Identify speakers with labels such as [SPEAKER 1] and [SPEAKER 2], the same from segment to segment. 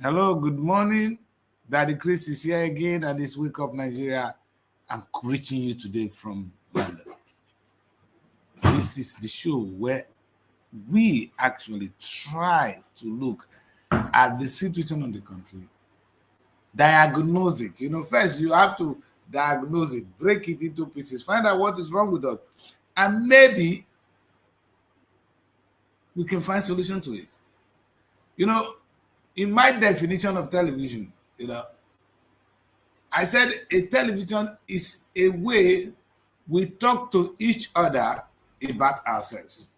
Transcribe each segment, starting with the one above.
[SPEAKER 1] Hello, good morning. Daddy Chris is here again at this Wake Up Nigeria. I'm reaching you today from London. This is the show where we actually try to look at the situation of the country, diagnose it. First you have to diagnose it, break it into pieces, find out what is wrong with us, and maybe we can find solution to it. In my definition of television, I said a television is a way we talk to each other about ourselves.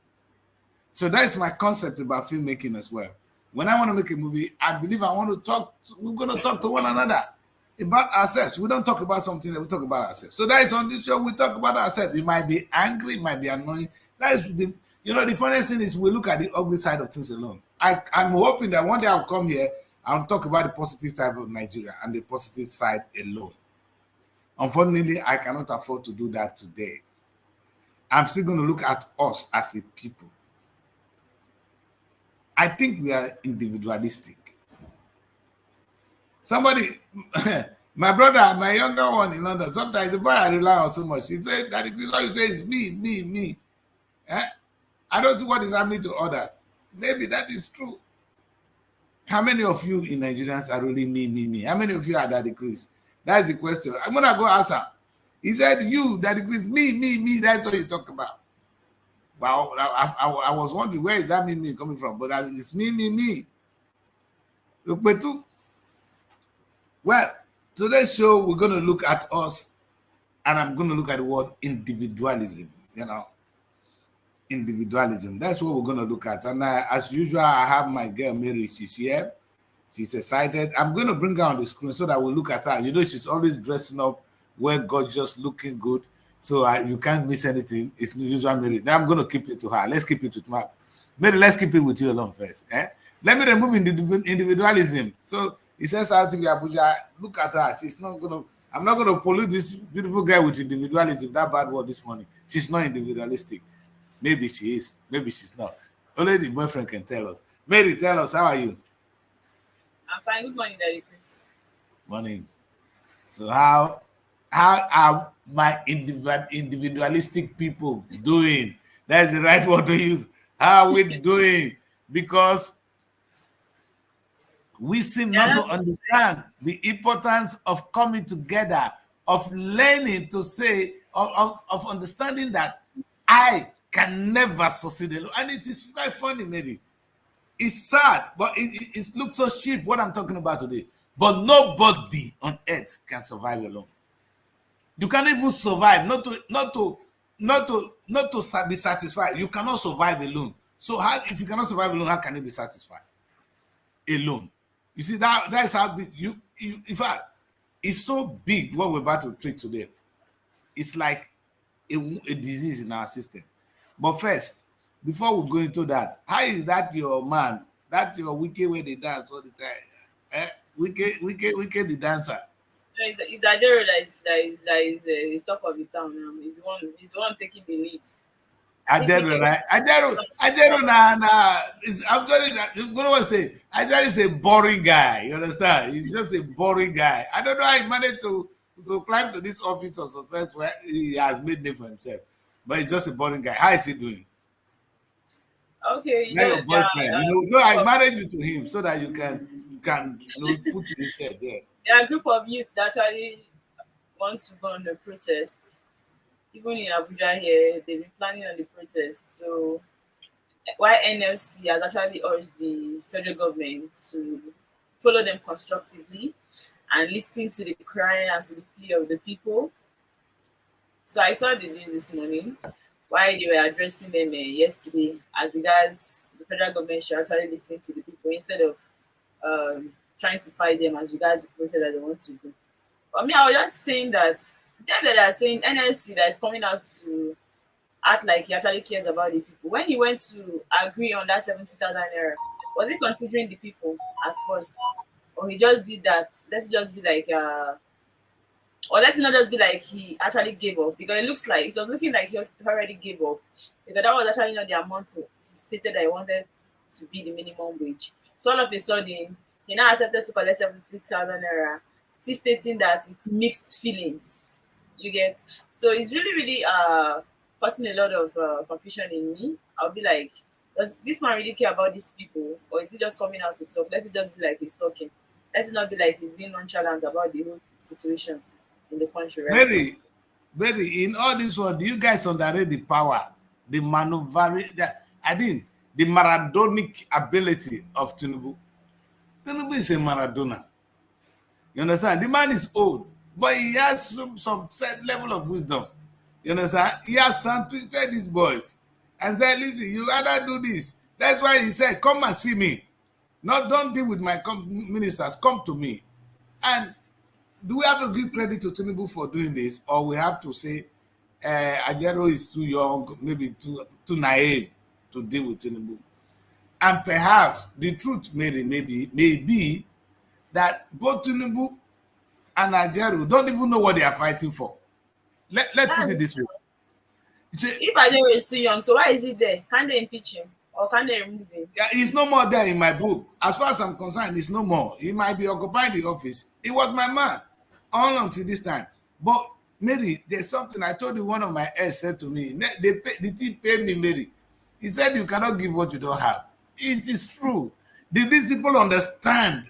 [SPEAKER 1] So that is my concept about filmmaking as well. When I want to make a movie, I believe we're going to talk to one another about ourselves. We don't talk about something that we talk about ourselves. So that is on this show, we talk about ourselves. It might be angry, it might be annoying. That is the funniest thing is we look at the ugly side of things alone. I'm hoping that one day I'll come here and talk about the positive side of Nigeria and the positive side alone. Unfortunately, I cannot afford to do that today. I'm still going to look at us as a people. I think we are individualistic. Somebody, my brother, my younger one in London, sometimes the boy I rely on so much. He said that all you say is me. I don't see what is happening to others. Maybe that is true. How many of you in Nigerians are really me? How many of you are Daddy Chris? That's the question. I'm gonna go ask him. He said, "You, Daddy Chris, me. That's what you talk about." Well, I was wondering where is that me coming from, but it's me. Look, well, today's show we're gonna look at us, and I'm gonna look at the word individualism. Individualism. That's what we're going to look at. And as usual, I have my girl Mary. She's here. She's excited. I'm going to bring her on the screen so that we'll look at her. She's always dressing up, well gorgeous, looking good. So you can't miss anything. It's usual Mary. Now I'm going to keep it to her. Let's keep it with Mary. Let's keep it with you alone first. Let me remove individualism. So he says, Srtv Abuja, look at her. I'm not going to pollute this beautiful girl with individualism. That bad word this morning. She's not individualistic. Maybe she is, maybe she's not. Only the boyfriend can tell us. Mary, tell us, how are you?
[SPEAKER 2] I'm fine. Good morning, Daddy Chris.
[SPEAKER 1] Morning. So how are my individualistic people doing? That's the right word to use. How are we doing? Because we seem not to understand the importance of coming together, of learning to say, of understanding that I can never succeed alone. And it is quite funny, Mary. It's sad, but it looks so cheap what I'm talking about today. But nobody on earth can survive alone. You can't even survive, not to be satisfied. You cannot survive alone. So if you cannot survive alone, how can you be satisfied? Alone. You see, that is how big in fact, it's so big what we're about to treat today. It's like a disease in our system. But first, before we go into that, how is that your man? That's your wicked way they dance all the time. Wicked the dancer.
[SPEAKER 2] It's Ajero that is the top of the town now. He's the one taking the lead.
[SPEAKER 1] Ajero, right? Ajero, nah. I'm telling you that. You know what I say? Ajero is a boring guy. You understand? He's just a boring guy. I don't know how he managed to climb to this office of success where he has made name for himself. But he's just a boring guy. How is he doing?
[SPEAKER 2] Okay,
[SPEAKER 1] Now your boyfriend. I married you to him so that you can put his head there.
[SPEAKER 2] There are a group of youths that actually want to go on the protests. Even in Abuja here, they've been planning on the protest. So why NLC has actually urged the federal government to follow them constructively and listen to the cry and to the plea of the people. So I saw the news this morning while they were addressing them yesterday as regards the federal government should actually listen to the people instead of trying to fight them as regards the process that they want to do. But me, I was just saying that them that are saying NLC that is coming out to act like he actually cares about the people. When he went to agree on that 70,000 naira, was he considering the people at first? Or he just did that? Let's just be like or let's not just be like he actually gave up, because it was looking like he already gave up, because that was actually not the amount he stated that he wanted to be the minimum wage. So all of a sudden he now accepted to collect 70,000 naira, still stating that with mixed feelings. You get? So it's really, really causing a lot of confusion in me. I'll be like, does this man really care about these people, or is he just coming out to talk? Let it just be like he's talking. Let it not be like he's being nonchalant about the whole situation in the country right now.
[SPEAKER 1] Very, in all this world, do you guys underrate the power, the maneuvering, the Maradonic ability of Tinubu? Tinubu is a Maradona. You understand? The man is old, but he has some set level of wisdom. You understand? He has twisted these boys and said, listen, you rather do this. That's why he said, come and see me. Not don't deal with my ministers, come to me. And do we have to give credit to Tinubu for doing this, or we have to say Ajero is too young, maybe too naive to deal with Tinubu? And perhaps the truth may be that both Tinubu and Ajero don't even know what they are fighting for. Let's put it this way.
[SPEAKER 2] If Ajero is too young, so why is he there? Can they impeach him? Or can they remove him?
[SPEAKER 1] Yeah, he's no more there in my book. As far as I'm concerned, he's no more. He might be occupying the office. He was my man all until this time. But Mary, there's something I told you. One of my ex said to me, the team paid me, Mary. He said, you cannot give what you don't have. It is true. These people understand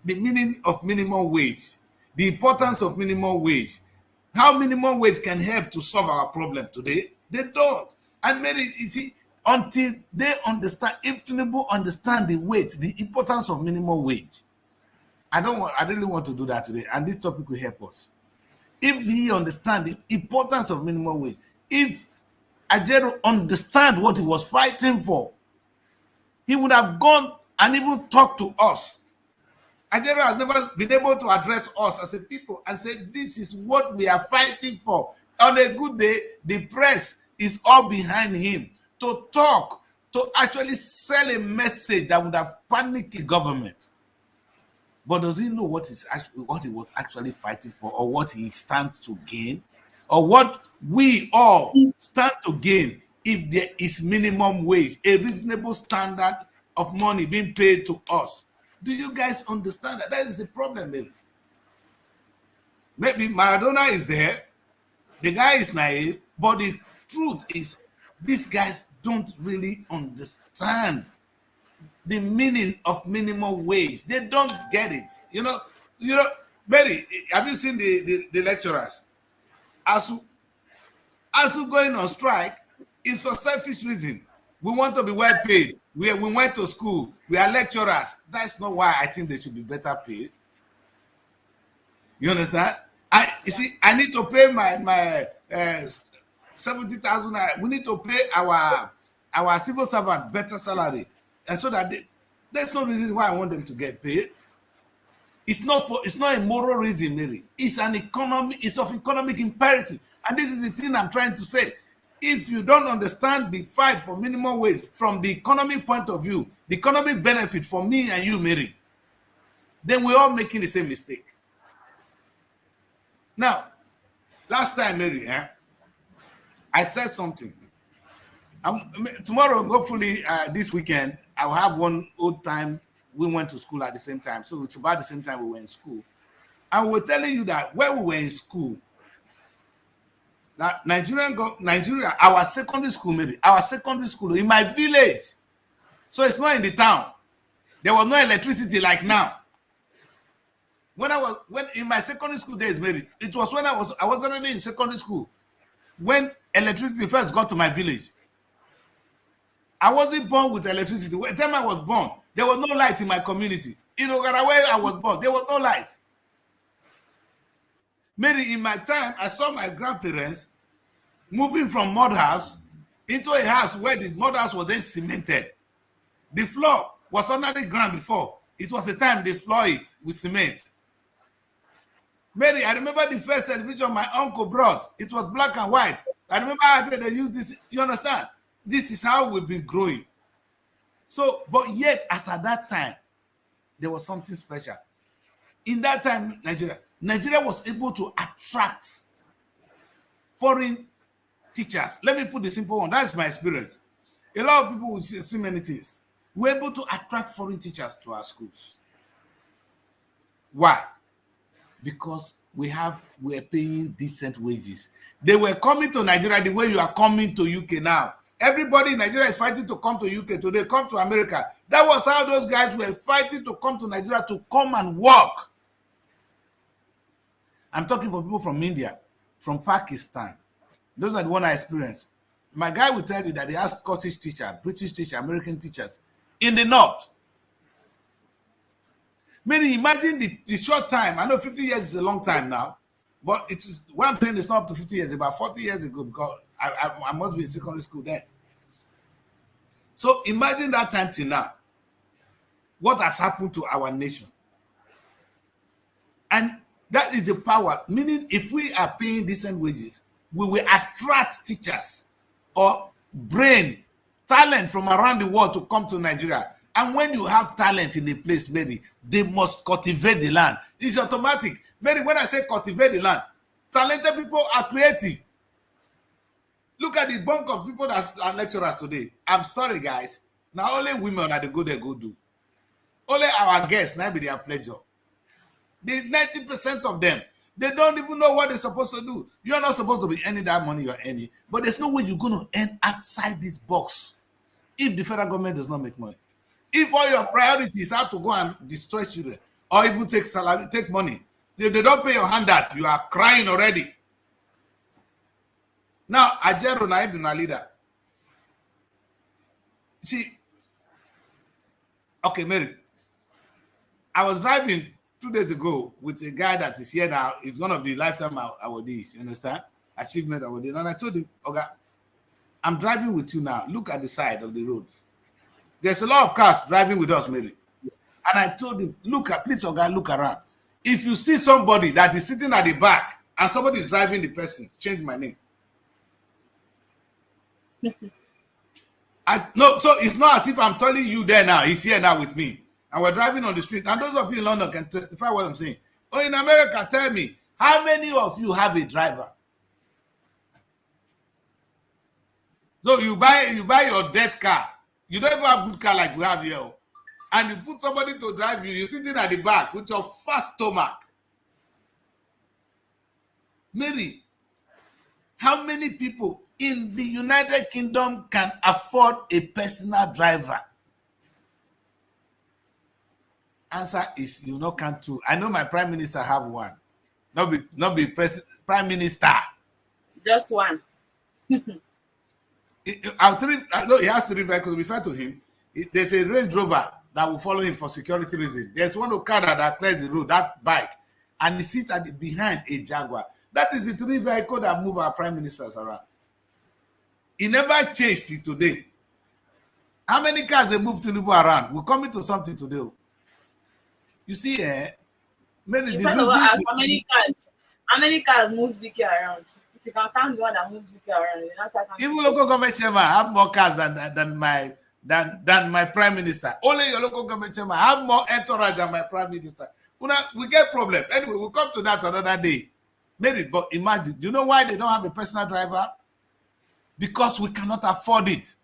[SPEAKER 1] the meaning of minimum wage, the importance of minimum wage, how minimum wage can help to solve our problem today. They don't. And Mary, you see, until they understand, if Tinubu understand the weight, the importance of minimum wage, I really want to do that today, and this topic will help us. If he understand the importance of minimum wage, if Ajero understand what he was fighting for, he would have gone and even talked to us. Ajero has never been able to address us as a people and say, this is what we are fighting for. On a good day, the press is all behind him to talk, to actually sell a message that would have panicked the government. But does he know what he was actually fighting for, or what he stands to gain, or what we all stand to gain if there is minimum wage, a reasonable standard of money being paid to us? Do you guys understand that? That is the problem, maybe. Maybe Maradona is there, the guy is naive, but the truth is these guys don't really understand the meaning of minimum wage. They don't get it. You know, Mary, have you seen the lecturers? As we going on strike, it's for selfish reason. We want to be well paid. We went to school. We are lecturers. That's not why I think they should be better paid. You understand? You see, I need to pay my 70,000. We need to pay our civil servant better salary, and so that there's no reason why I want them to get paid. It's not a moral reason, Mary. It's of economic imperative, and this is the thing I'm trying to say. If you don't understand the fight for minimum wage from the economic point of view, the economic benefit for me and you, Mary, then we're all making the same mistake. Now, last time, Mary, I said something. Tomorrow, hopefully, this weekend, I'll have one old time. We went to school at the same time. So it's about the same time we were in school. And we're telling you that when we were in school, that Nigeria, our secondary school, maybe, our secondary school in my village. So it's not in the town. There was no electricity like now. When in my secondary school days, maybe, it was when I was already in secondary school when electricity first got to my village. I wasn't born with electricity. By the time I was born, there was no light in my community. In Ogara, where I was born, there was no light. Maybe in my time, I saw my grandparents moving from mud house into a house where the mud house was then cemented. The floor was under the ground before. It was the time they floor it with cement. Mary, I remember the first television my uncle brought. It was black and white. I remember how they used this. You understand? This is how we've been growing. So, but yet, as at that time, there was something special. In that time, Nigeria was able to attract foreign teachers. Let me put the simple one. That's my experience. A lot of people will see many things. We're able to attract foreign teachers to our schools. Why? Because we're paying decent wages. They were coming to Nigeria the way you are coming to UK now. Everybody in Nigeria is fighting to come to UK today, come to America. That was how those guys were fighting to come to Nigeria to come and work. I'm talking for people from India, from Pakistan. Those are the one I experienced. My guy will tell you that they have Scottish teacher, British teacher, American teachers in the north. Meaning, imagine the short time. I know 50 years is a long time now, but it is what I'm saying is not up to 50 years, about 40 years ago, because I must be in secondary school then. So imagine that time till now. What has happened to our nation? And that is the power. Meaning, if we are paying decent wages, we will attract teachers or brain talent from around the world to come to Nigeria. And when you have talent in a place, Mary, they must cultivate the land. It's automatic. Mary, when I say cultivate the land, talented people are creative. Look at the bulk of people that are lecturers today. I'm sorry, guys. Now only women are the good they go do. Only our guests, now be their pleasure. The 90% of them, they don't even know what they're supposed to do. You're not supposed to be earning that money you're earning, but there's no way you're going to earn outside this box if the federal government does not make money. If all your priorities are to go and destroy children or even take salary, take money, if they don't pay your handout, you are crying already. Now, Ajero Naiduna leader. See, okay, Mary, I was driving 2 days ago with a guy that is here now. It's one of the lifetime awardees, you understand? Achievement awardees. And I told him, okay, I'm driving with you now. Look at the side of the road. There's a lot of cars driving with us, Mary. And I told him, look at, please, Oga, look around. If you see somebody that is sitting at the back and somebody is driving the person, change my name. No, so it's not as if I'm telling you there now. He's here now with me. And we're driving on the street. And those of you in London can testify what I'm saying. Or in America, tell me, how many of you have a driver? So you buy your death car. You don't even have a good car like we have here. And you put somebody to drive you. You're sitting at the back with your fast stomach. Mary, how many people in the United Kingdom can afford a personal driver? Answer is you know can't too. I know my prime minister have one. Not be prime minister.
[SPEAKER 2] Just one.
[SPEAKER 1] I'll tell him, I know he has 3 vehicles. Refer to him. There's a Range Rover that will follow him for security reasons. There's one Okada that clears the road, that bike, and he sits behind a Jaguar. That is the 3 vehicles that move our prime ministers around. He never changed it today. How many cars they move Tinubu around? We're coming to something today. You see,
[SPEAKER 2] Many how many cars move BK around? If you can count the one that moves BK around,
[SPEAKER 1] even local government chairman have more cars than my prime minister. Only your local government chairman have more entourage than my prime minister. We get problem. Anyway, we'll come to that another day. Maybe, but imagine, do you know why they don't have a personal driver? Because we cannot afford it.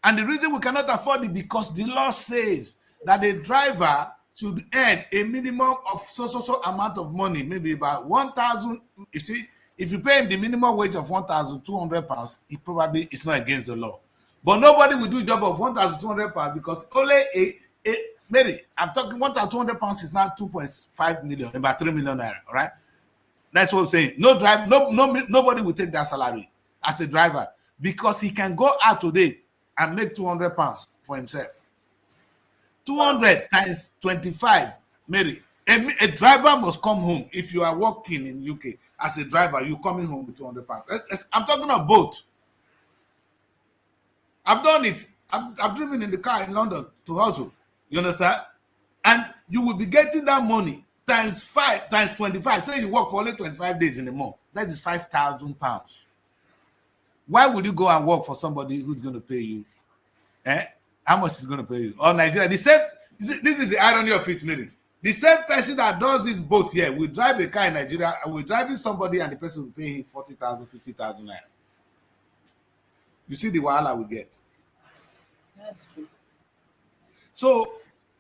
[SPEAKER 1] And the reason we cannot afford it because the law says that the driver should earn a minimum of so amount of money, maybe about 1,000. If you pay him the minimum wage of £1,200, it probably is not against the law. But nobody will do a job of £1,200 because only maybe I'm talking £1,200 is now 2.5 million, about 3 million naira, right? That's what I'm saying. Nobody will take that salary as a driver because he can go out today and make £200 for himself. 200 times 25, Mary. A driver must come home. If you are working in UK as a driver, you're coming home with £200. I'm talking about both. I've done it. I've driven in the car in London to hustle. You understand? And you will be getting that money times 5, times 25. Say you work for only 25 days in a month. That is £5,000. Why would you go and work for somebody who's going to pay you? How much is going to pay you? Or Nigeria? This is the irony of it, Mary. The same person that does this boat here will drive a car in Nigeria and we're driving somebody and the person will pay him 40,000, 50,000 naira. You see the wahala we get.
[SPEAKER 2] That's true.
[SPEAKER 1] So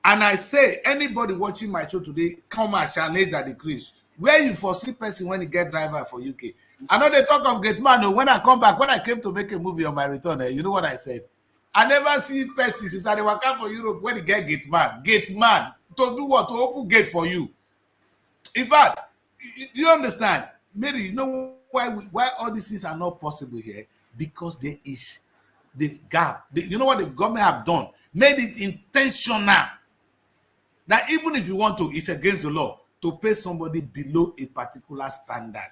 [SPEAKER 1] And I say, anybody watching my show today, come and challenge that decrease. Where you foresee person when you get driver for UK. I know they talk of gate man. When I come back, when I came to make a movie on my return, you know what I said? I never see person since I never come for Europe when you get gate man. Gate man to do what? To open gate for you. In fact, do you understand? Maybe you know why all these things are not possible here? Because there is the gap. You know what the government have done? Made it intentional. That even if you want to, it's against the law to pay somebody below a particular standard.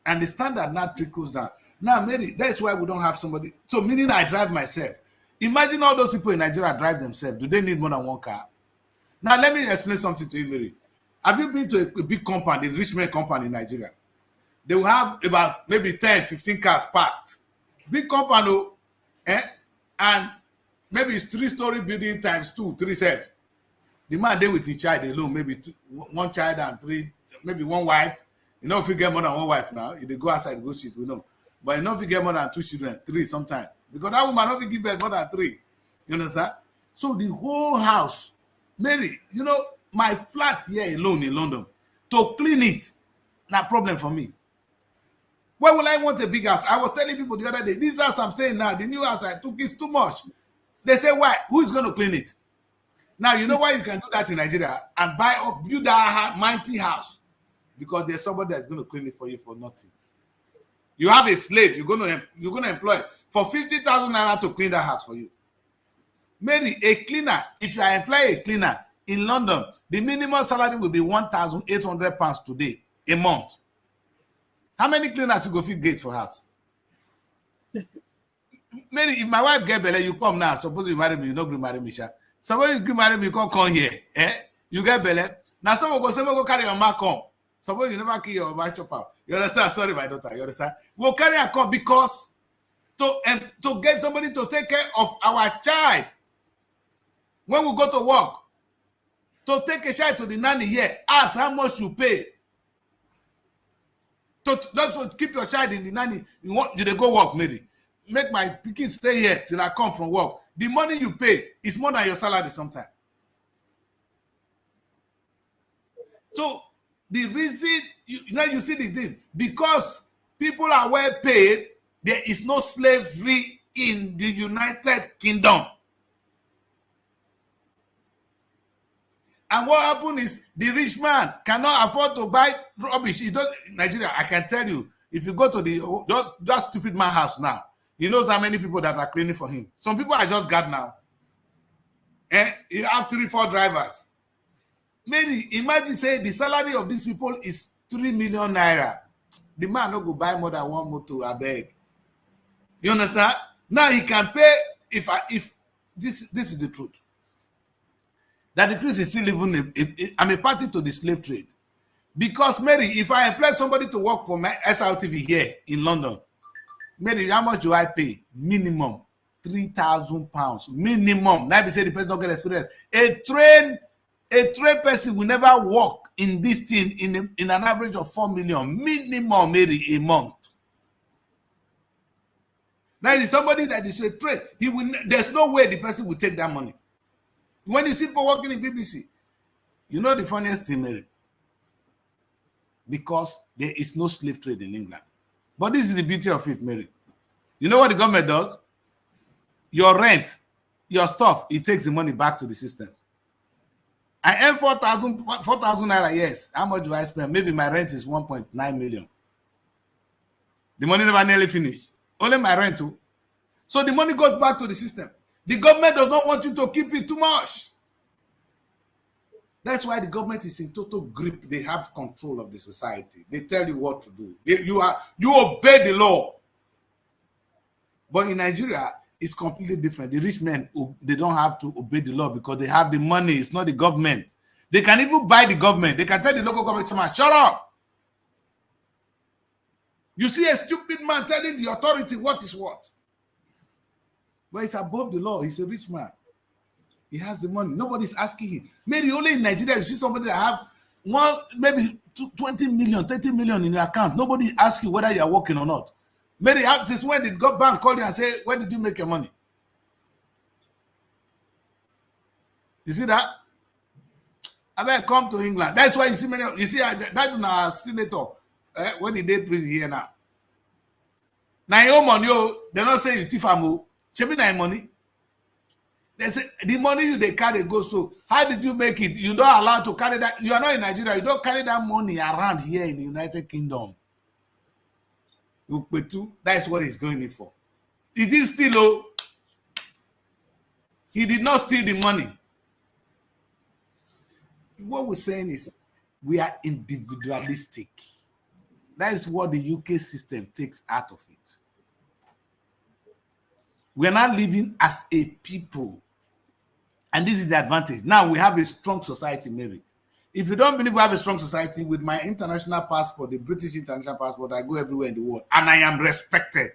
[SPEAKER 1] And the standard now trickles down. Now, Mary, that's why we don't have somebody. So, meaning I drive myself. Imagine all those people in Nigeria drive themselves. Do they need more than one car? Now, let me explain something to you, Mary. Have you been to a big compound, a rich man compound in Nigeria? They will have about maybe 10, 15 cars parked. Big compound, and maybe it's 3-story building times 2, 3 self. The man there with his child alone, maybe one child and 3, maybe one wife. You know, if you get more than one wife now, if they go outside, go shit, we know. But you know, if you get more than 2 children, 3 sometimes. Because that woman don't give birth more than 3. You understand? So the whole house, Mary, you know, my flat here alone in London, to clean it, not problem for me. Why will I want a big house? I was telling people the other day, this house I'm staying now, the new house I took is too much. They say, why? Who is going to clean it? Now, you know why you can do that in Nigeria and build that mighty house? Because there's somebody that's going to clean it for you for nothing. You have a slave you're going to employ for 50,000 naira to clean that house for you. Maybe a cleaner, if you employ a cleaner in London, the minimum salary will be £1,800 today, a month. How many cleaners you go fit gate for house? Maybe if my wife get belle, you come now. Suppose you marry me, you not going to marry me, sha. Suppose you marry me, you come here. You get belle. Now someone go carry your mark on. Suppose you never kill your wife chopper. You understand? Sorry, my daughter. You understand? We'll carry a call because to get somebody to take care of our child when we go to work, to take a child to the nanny here, ask how much you pay. To keep your child in the nanny, you they go work, maybe. Make my pikin stay here till I come from work. The money you pay is more than your salary sometimes. So the reason, you see the thing, because people are well paid, there is no slavery in the United Kingdom. And what happened is the rich man cannot afford to buy rubbish. He don't, Nigeria, I can tell you, if you go to that stupid man house now, he knows how many people that are cleaning for him. Some people are just God now. You have 3, 4 drivers. Maybe imagine say the salary of these people is 3 million naira. The man not go buy more than one motor, I beg. You understand? Now he can pay if this is the truth. That the Christ is still even I'm a party to the slave trade. Because Mary, if I employ somebody to work for my Srtv here in London, Mary, how much do I pay? Minimum £3,000. Minimum. Now, if you say the person don't get experience, a trained person will never work in this thing in an average of 4 million. Minimum, Mary, a month. Now, if somebody that is a trade, there's no way the person will take that money. When you see people working in BBC, you know the funniest thing, Mary? Because there is no slave trade in England. But this is the beauty of it, Mary. You know what the government does? Your rent, your stuff, it takes the money back to the system. I earn 4,000 naira, yes. How much do I spend? Maybe my rent is 1.9 million. The money never nearly finished. Only my rent too. So the money goes back to the system. The government does not want you to keep it too much. That's why the government is in total grip. They have control of the society. They tell you what to do. You obey the law. But in Nigeria, it's completely different. The rich men, they don't have to obey the law because they have the money. It's not the government. They can even buy the government. They can tell the local government, shut up. You see a stupid man telling the authority what is what. But it's above the law. He's a rich man. He has the money. Nobody's asking him. Maybe only in Nigeria, you see somebody that have maybe 20 million, 30 million in your account. Nobody asks you whether you're working or not. Maybe since when did God bank call you and say, where did you make your money? You see that? I better come to England. That's why you see many. You see that our senator when he did prison here now. Now your money, they not say you thief am. Chebi na money. They say the money they carry go. So how did you make it? You don't allowed to carry that. You are not in Nigeria. You don't carry that money around here in the United Kingdom. That's what he's going in for. He didn't steal. He did not steal the money. What we're saying is we are individualistic. That is what the UK system takes out of it. We are not living as a people. And this is the advantage. Now we have a strong society, Mary. If you don't believe we have a strong society, with my international passport, the British international passport, I go everywhere in the world and I am respected.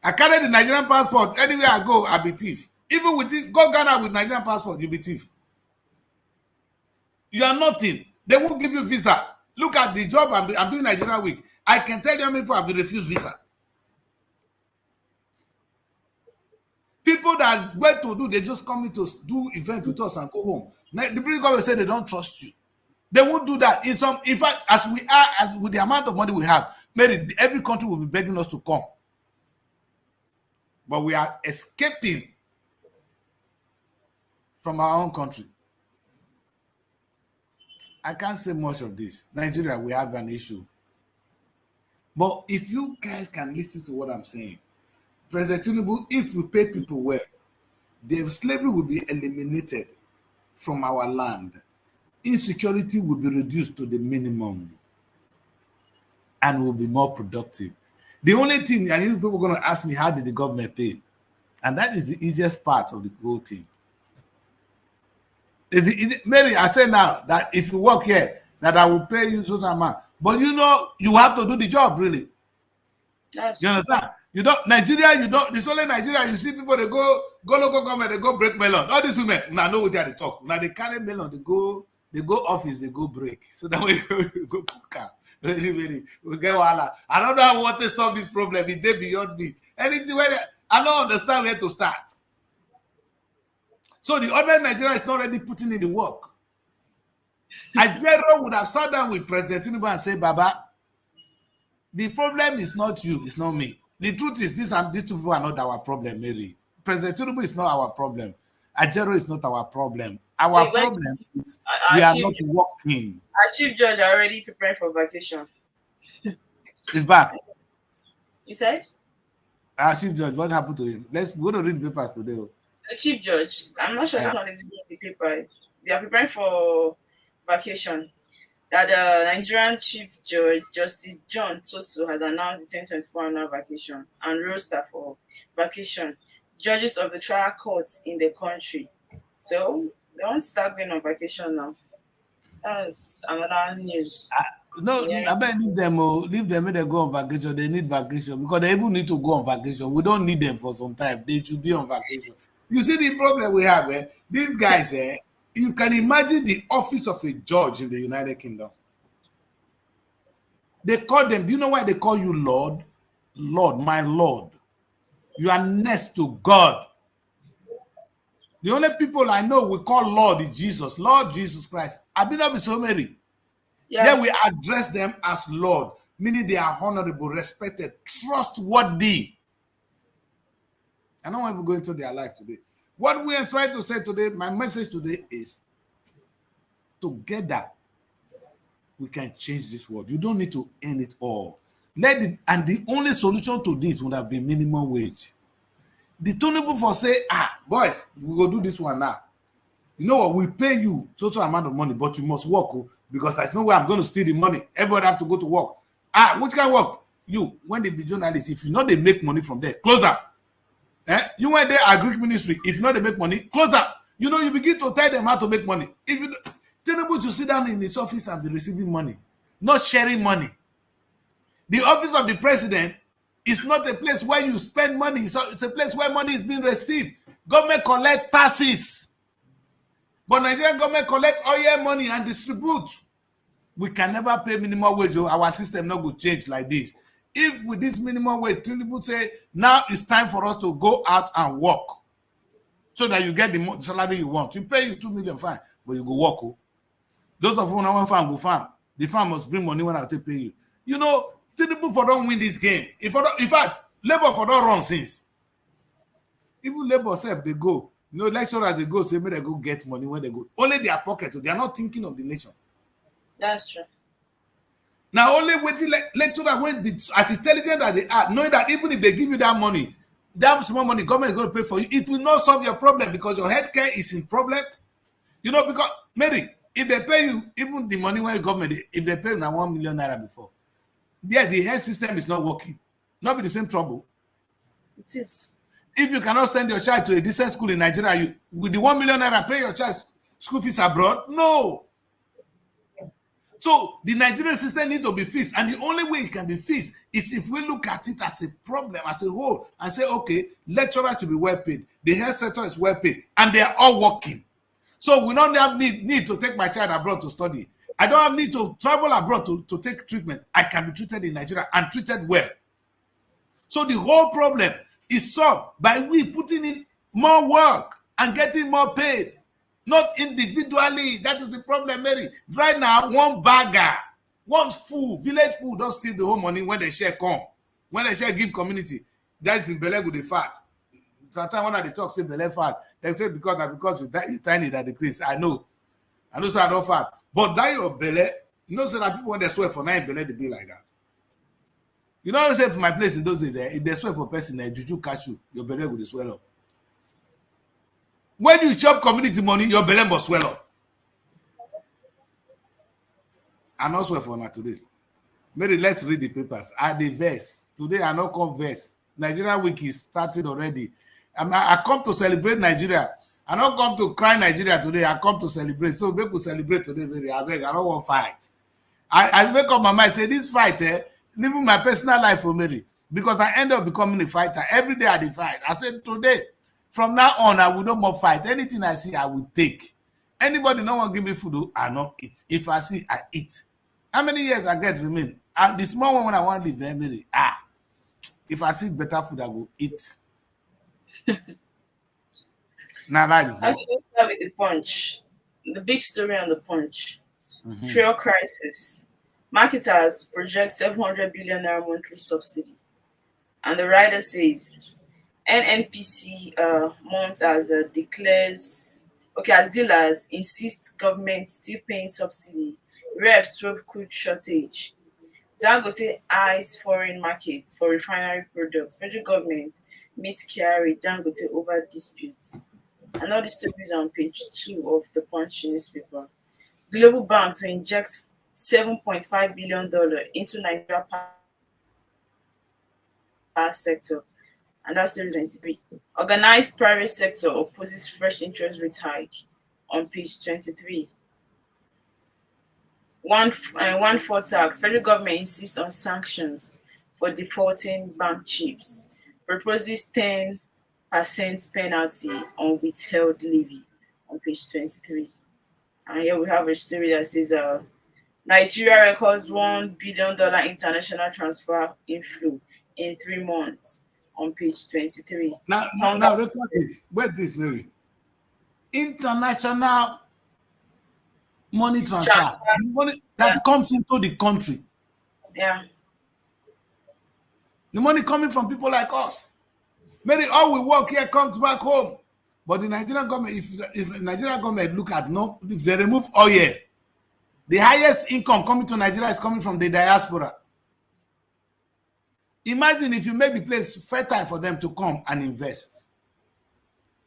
[SPEAKER 1] I carry the Nigerian passport. Anywhere I go, I be thief. Even with it, go Ghana with Nigerian passport, you be thief. You are nothing. They won't give you visa. Look at the job I'm doing Nigeria week. I can tell you how many people have refused visa. People that went to do, they just come in to do events with us and go home. Now, the British government say they don't trust you. They won't do that. In fact, as we are, as with the amount of money we have, maybe every country will be begging us to come. But we are escaping from our own country. I can't say much of this. Nigeria, we have an issue. But if you guys can listen to what I'm saying, President Tinubu, if we pay people well, the slavery will be eliminated from our land. Insecurity will be reduced to the minimum and will be more productive. The only thing, and people are going to ask me, how did the government pay? And that is the easiest part of the whole thing. Mary, I say now that if you work here, that I will pay you so amount. But you know, you have to do the job, really.
[SPEAKER 2] That's
[SPEAKER 1] you understand? You don't Nigeria, you don't. It's only Nigeria. You see people, they go local government, they go break melon. All these women, now know what they talk. Now they carry melon, they go office, they go break. So that way we go cook. Very, we get wahala. I don't know what to solve this problem. It's day beyond me. Anything where I don't understand where to start. So the other Nigeria is not already putting in the work. Ajero would have sat down with President Tinubu and say, Baba, the problem is not you, it's not me. The truth is these two people are not our problem, Mary. President Tinubu is not our problem. Ajero is not our problem. Our problem is we are not working.
[SPEAKER 2] Our chief judge are already preparing for vacation.
[SPEAKER 1] He's back.
[SPEAKER 2] You said?
[SPEAKER 1] Our chief judge, what happened to him? Let's go to read papers today.
[SPEAKER 2] The chief judge, I'm not sure this one is in the paper. They are preparing for vacation. That the Nigerian Chief Judge, Justice John Toso, has announced the 2024 annual vacation and roster for vacation judges of the trial courts in the country. So they want to start going on vacation now. That's another news.
[SPEAKER 1] I better leave them when they go on vacation. They need vacation because they even need to go on vacation. We don't need them for some time. They should be on vacation. You see the problem we have, these guys, you can imagine the office of a judge in the United Kingdom. They call them, do you know why they call you Lord? Lord, my Lord. You are next to God. The only people I know we call Lord is Jesus. Lord Jesus Christ. I've been up with so many. Yeah, we address them as Lord, meaning they are honorable, respected, trustworthy. I don't want to go into their life today. What we are trying to say today, my message today is, together, we can change this world. You don't need to earn it all. And the only solution to this would have been minimum wage. The Tinubu for say, boys, we will do this one now. You know what? We pay you total amount of money, but you must work because there's no way I'm going to steal the money. Everybody have to go to work. Which kind of work? You, when they be journalists, if you know they make money from there, close up. You went there, agri ministry. If you know they make money, close up. You know, you begin to tell them how to make money. If you Tinubu to sit down in his office and be receiving money, not sharing money. The office of the president is not a place where you spend money. It's a place where money is being received. Government collect taxes. But Nigerian government collect all your money and distribute. We can never pay minimum wage. Our system not going to change like this. If with this minimum wage, Tinubu say, now it's time for us to go out and work. so that you get the salary you want. You pay you 2 million, fine, but you go work. Oh. Those of you who want farm, go farm. The farm must bring money when I take pay you. You know, Tinubu for don't win this game. In fact, Labour for don't run since. Even Labour self, they go. You know, lecturers, they go say, may they go get money when they go. Only their pocket, they are not thinking of the nation.
[SPEAKER 2] That's true.
[SPEAKER 1] Now, only waiting lecturers, when as intelligent as they are, knowing that even if they give you that money, that small money, government is going to pay for you, it will not solve your problem because your healthcare is in problem. You know, because, Mary, if they pay you, even the money when the government, if they pay you now 1 million naira before, yeah, the health system is not working. Not be the same trouble.
[SPEAKER 2] It is.
[SPEAKER 1] If you cannot send your child to a decent school in Nigeria, you with the 1 million naira pay your child school fees abroad? No. So the Nigerian system needs to be fixed, and the only way it can be fixed is if we look at it as a problem, as a whole, and say, okay, lecturers should be well paid, the health sector is well paid, and they are all working. So we don't have need to take my child abroad to study. I don't have need to travel abroad to take treatment. I can be treated in Nigeria and treated well. So the whole problem is solved by we putting in more work and getting more paid, not individually. That is the problem, Mary. Right now, one bagger, one fool, village fool, don't steal the whole money when the share come. When the share give community, that is in Bele with the fat. Sometimes when they talk, say Bele fat, they say because you tiny that decrease. I know so I don't fat. But that your Bele, you know, so that people when they swear for 9 Bele, they be like that. You know what I say for my place in those days, if they swear for person, juju catch you, your belly will swell up. When you chop community money, your belly must swell up. I not swear for now today. Maybe let's read the papers. The verse. Today I not come verse. Nigeria week is starting already. I come to celebrate Nigeria. I not come to cry Nigeria today. I come to celebrate. So we could celebrate today, very. I beg, I don't want fight. I make up my mind, say this fight, living my personal life for Mary, because I end up becoming a fighter. Every day I fight. I said today, from now on, I will no more fight. Anything I see, I will take. Anybody no one give me food, I not eat. If I see, I eat. How many years I get remain? And the small one when I want to live, Mary, if I see better food, I will eat. Now that is
[SPEAKER 2] I think let's start with the Punch. The big story on the Punch. Fuel crisis. Marketers project 700 billion naira monthly subsidy. And the rider says NNPC months as declares, as dealers insist government still paying subsidy. Reps probe crude shortage. Dangote eyes foreign markets for refinery products. Federal government meets Kyari Dangote over disputes. And all the stories on page 2 of the Punch newspaper. Global Bank to inject $7.5 billion into Nigeria power sector. And that's story 23. Organized private sector opposes fresh interest rate hike on page 23. One for tax. Federal government insists on sanctions for defaulting bank chiefs. Proposes 10% penalty on withheld levy on page 23. And here we have a story that says Nigeria records $1 billion international transfer inflow in 3 months on page 23.
[SPEAKER 1] Now record this. Where's this, Mary? International money transfer. Money that comes into the country.
[SPEAKER 2] Yeah.
[SPEAKER 1] The money coming from people like us. Mary, all we work here comes back home. But the Nigerian government, if the Nigerian government look at if they remove oil, the highest income coming to Nigeria is coming from the diaspora. Imagine if you make the place fertile for them to come and invest.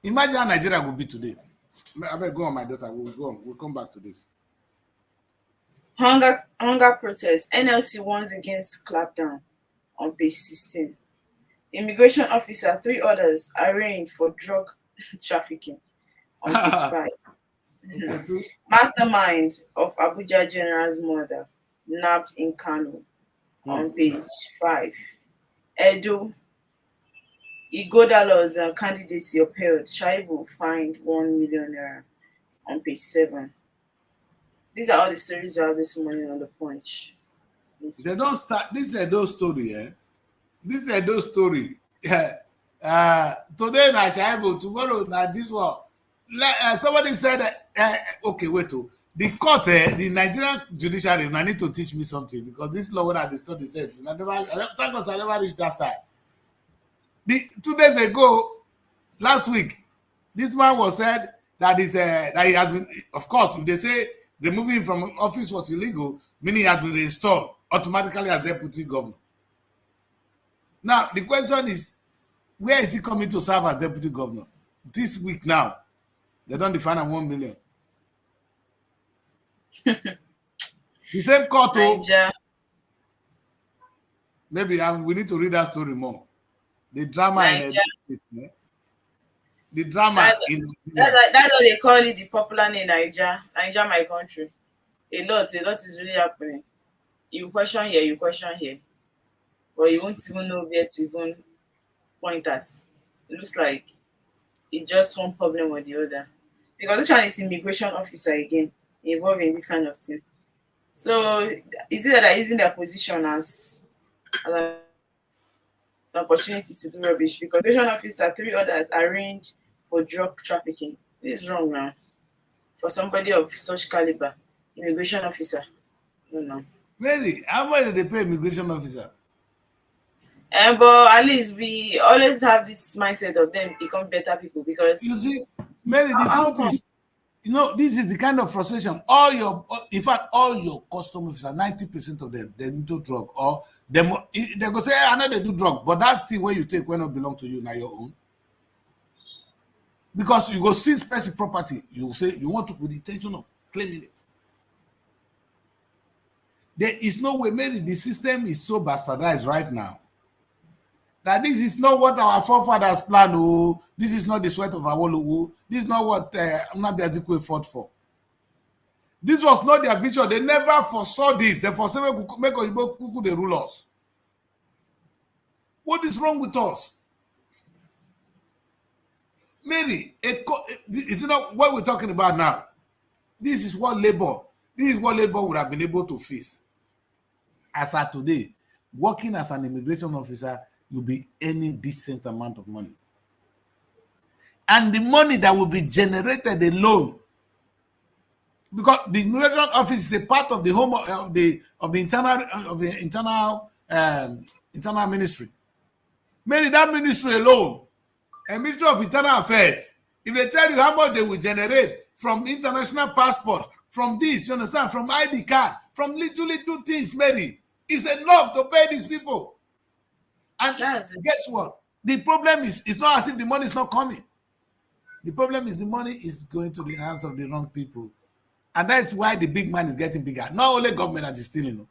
[SPEAKER 1] Imagine how Nigeria would be today. I better go on, my daughter. We'll go on. We'll come back to this.
[SPEAKER 2] Hunger protest. NLC warns against clampdown on page 16. Immigration officer, 3 others arraigned for drug trafficking on page 5. Mastermind of Abuja General's murder nabbed in Kano on page 5. Edo Igodalo's candidacy upheld. Shaibu fined 1 million naira on page 7. These are all the stories you have this morning on the Punch.
[SPEAKER 1] They don't start. This is Edo story, This is Edo story. Yeah. Today na Shaibu, tomorrow na this one. Somebody said, okay, wait. Oh, the court, the Nigerian judiciary, I need to teach me something because this law when I study itself, thank God I never reached that side. 2 days ago, last week, this man was said that that he has been, of course, if they say removing him from office was illegal, meaning he has been reinstalled automatically as deputy governor. Now, the question is, where is he coming to serve as deputy governor? This week now, they don't define him 1 million. The same court, maybe we need to read that story more. The drama in the drama
[SPEAKER 2] that's what they call it, the popular name Niger, my country. A lot is really happening. You question here, but you won't even know where to even point at. It looks like it's just one problem or the other. Because which one is immigration officer again involved in this kind of thing? So is it that they're using their position as an opportunity to do rubbish? Because immigration officer, 3 others arranged for drug trafficking. This is wrong now. For somebody of such caliber, immigration officer. I don't know.
[SPEAKER 1] Really? How much do they pay immigration officer?
[SPEAKER 2] But at least we always have this mindset of them become better people because
[SPEAKER 1] you see, Mary, the truth is, this is the kind of frustration. In fact, all your custom officers, 90% of them, they do drug, or they go say, I know they do drug, but that's still where you take when it belong to you, not your own. Because you go seize person property, you say you want to with the intention of claiming it. There is no way, maybe the system is so bastardized right now that this is not what our forefathers planned. Oh, this is not the sweat of Awolowo. This is not what Nnamdi Azikiwe fought for. This was not their vision. They never foresaw this. They foresaw make Oyibo the rulers. What is wrong with us? Mary, it's not what we're talking about now. This is what labor would have been able to face. As of today, working as an immigration officer, you'll be earning decent amount of money. And the money that will be generated alone, because the immigration office is a part of the home of the internal ministry. Maybe that ministry alone, a Ministry of Internal Affairs, if they tell you how much they will generate from international passport, from this, you understand, from ID card, from little things, Mary, it's enough to pay these people. And guess what? The problem is, it's not as if the money is not coming. The problem is the money is going to the hands of the wrong people. And that's why the big man is getting bigger. Not only government that is stealing.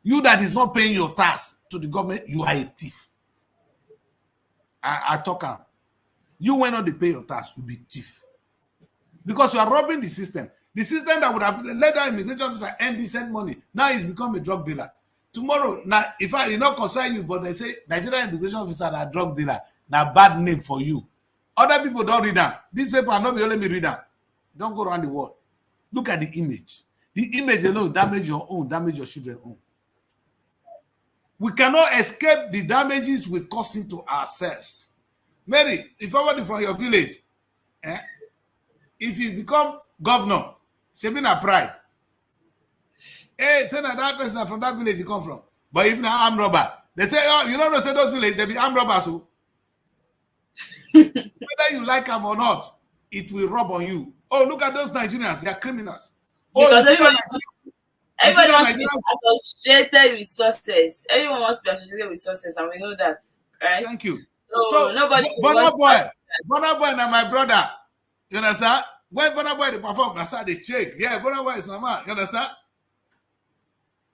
[SPEAKER 1] You that is not paying your tax to the government, you are a thief. I talk out. You will not pay your tax, you be thief. Because you are robbing the system. The system that would have let that immigration officer earn decent money, now he's become a drug dealer. Tomorrow, now, if I not concern you, but they say Nigerian immigration officer are drug dealer, now bad name for you. Other people don't read them. This paper are not be only me read them. Don't go around the world. Look at the image. The image alone damage your own, damage your children's own. We cannot escape the damages we cause into ourselves. Mary, if somebody from your village, if you become governor, she been a pride. Hey, say that person from that village you come from. But if now armed robber, they say, oh, you don't know, say those villages, they be armed robbers. So. Whether you like them or not, it will rub on you. Oh, look at those Nigerians, they are criminals.
[SPEAKER 2] Because everybody wants to be associated with success. Everyone wants to be associated with success, and we know that, right?
[SPEAKER 1] Thank you.
[SPEAKER 2] So nobody.
[SPEAKER 1] Burna Boy, now my brother. You understand? When Burna Boy they perform, that's how they check. Yeah, Burna Boy is my man. You understand?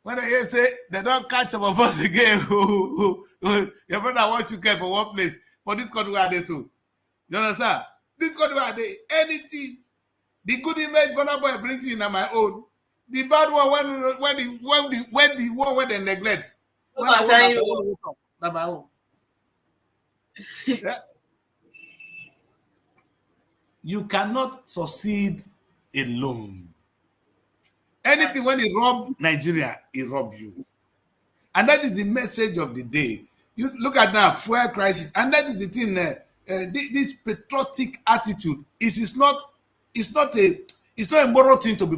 [SPEAKER 1] When they say they don't catch some of us again, your brother wants you get for one place. For this country where they so. You understand? This country where they anything. The good image Burna Boy brings in my own. The bad one when they neglect. When I want to my own. Yeah. You cannot succeed alone. Anything when it rob Nigeria, it rob you. And that is the message of the day. You look at now, fuel crisis, and that is the thing. This patriotic attitude is not. It's not a moral thing to be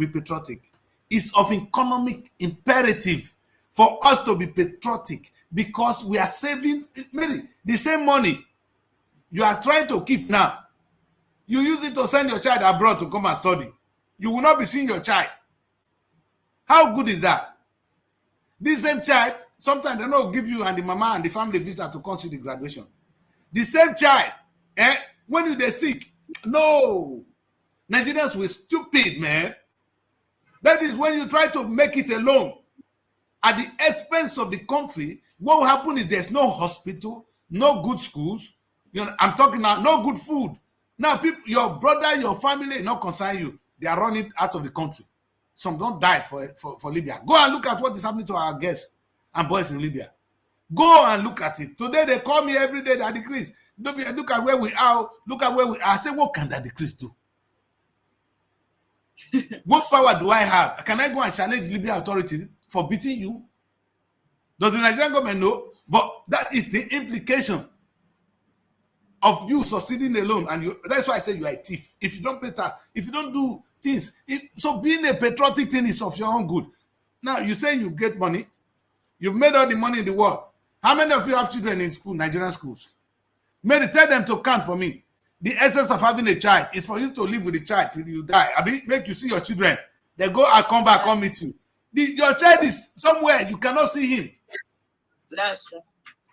[SPEAKER 1] patriotic. It's of economic imperative for us to be patriotic because we are saving maybe the same money you are trying to keep now. You use it to send your child abroad to come and study. You will not be seeing your child. How good is that? This same child, sometimes they don't give you and the mama and the family visa to come see the graduation. The same child, when you they sick, no. Nigerians were stupid, man. That is when you try to make it alone at the expense of the country. What will happen is there's no hospital, no good schools. You know, I'm talking now, no good food. Now, people, your brother, your family, not concern you. They are running out of the country. Some don't die for Libya. Go and look at what is happening to our guests and boys in Libya. Go and look at it. Today they call me every day that decrease. Look at where we are. Look at where we are. I say, what can that decrease do? What power do I have? Can I go and challenge Libyan authorities for beating you? Does the Nigerian government know? But that is the implication of you succeeding alone. And that's why I say you are a thief. If you don't pay tax, if you don't do things. So being a patriotic thing is of your own good. Now, you say you get money. You've made all the money in the world. How many of you have children in school, Nigerian schools? Maybe tell them to count for me. The essence of having a child is for you to live with the child till you die. I mean, make you see your children. They go and come back, come meet you. Your child is somewhere. You cannot see him.
[SPEAKER 2] That's true.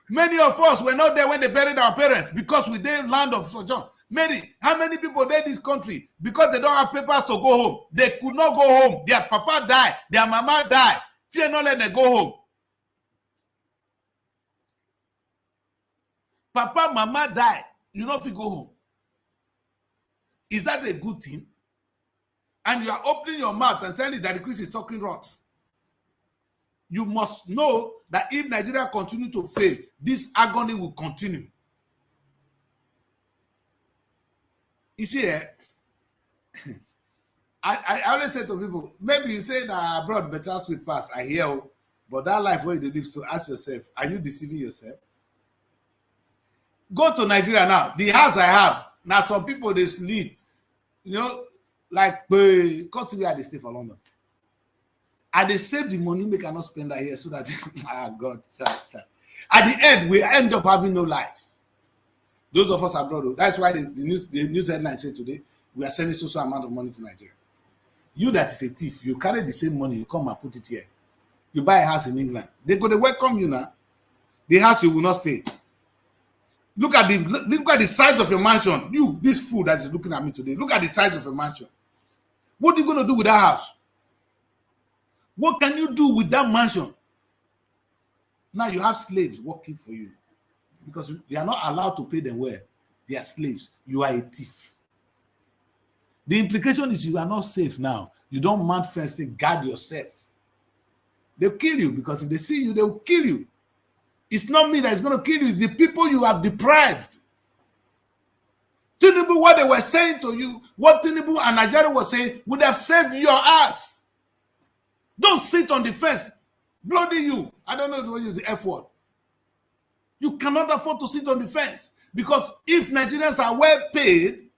[SPEAKER 1] Many of us were not there when they buried our parents because we did land of sojourn. How many people there in this country because they don't have papers to go home? They could not go home. Their papa died. Their mama died. Fear not let them go home. Papa, mama died. You know if you go home. Is that a good thing? And you are opening your mouth and telling that the Christ is talking rot. You must know that if Nigeria continue to fail, this agony will continue. You see, I always say to people, maybe you say that abroad better sweet pass. I hear, but that life where you live, so ask yourself, are you deceiving yourself? Go to Nigeria now. The house I have, now some people they sleep, you know, like because we are the stay for London. And they save the money they cannot spend that here so that God, child. At the end, we end up having no life. Those of us abroad, that's why the news headline said today, we are sending so amount of money to Nigeria. You that is a thief, you carry the same money, you come and put it here. You buy a house in England. They go to welcome you now. The house you will not stay. Look at the size of your mansion. You, this fool that is looking at me today, look at the size of your mansion. What are you going to do with that house? What can you do with that mansion? Now you have slaves working for you because you are not allowed to pay them well. They are slaves. You are a thief. The implication is you are not safe now. You don't mount fence to guard yourself. They'll kill you because if they see you, they will kill you. It's not me that is going to kill you. It's the people you have deprived. Tinubu, what they were saying to you, what Tinubu and Nigeria was saying would have saved your ass. Don't sit on the fence. Bloody you. I don't know if you use the F word. You cannot afford to sit on the fence because if Nigerians are well paid,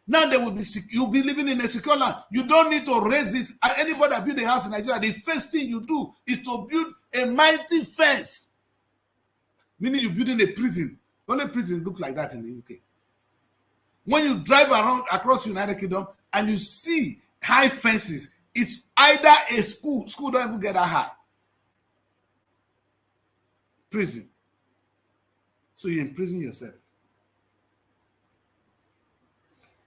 [SPEAKER 1] now they will be. You'll be living in a secure land. You don't need to raise this. Anybody that build a house in Nigeria, the first thing you do is to build a mighty fence. Meaning you're building a prison. Only prison looks like that in the UK. When you drive around across the United Kingdom and you see high fences, it's either a school. School don't even get that high. Prison. So you imprison yourself.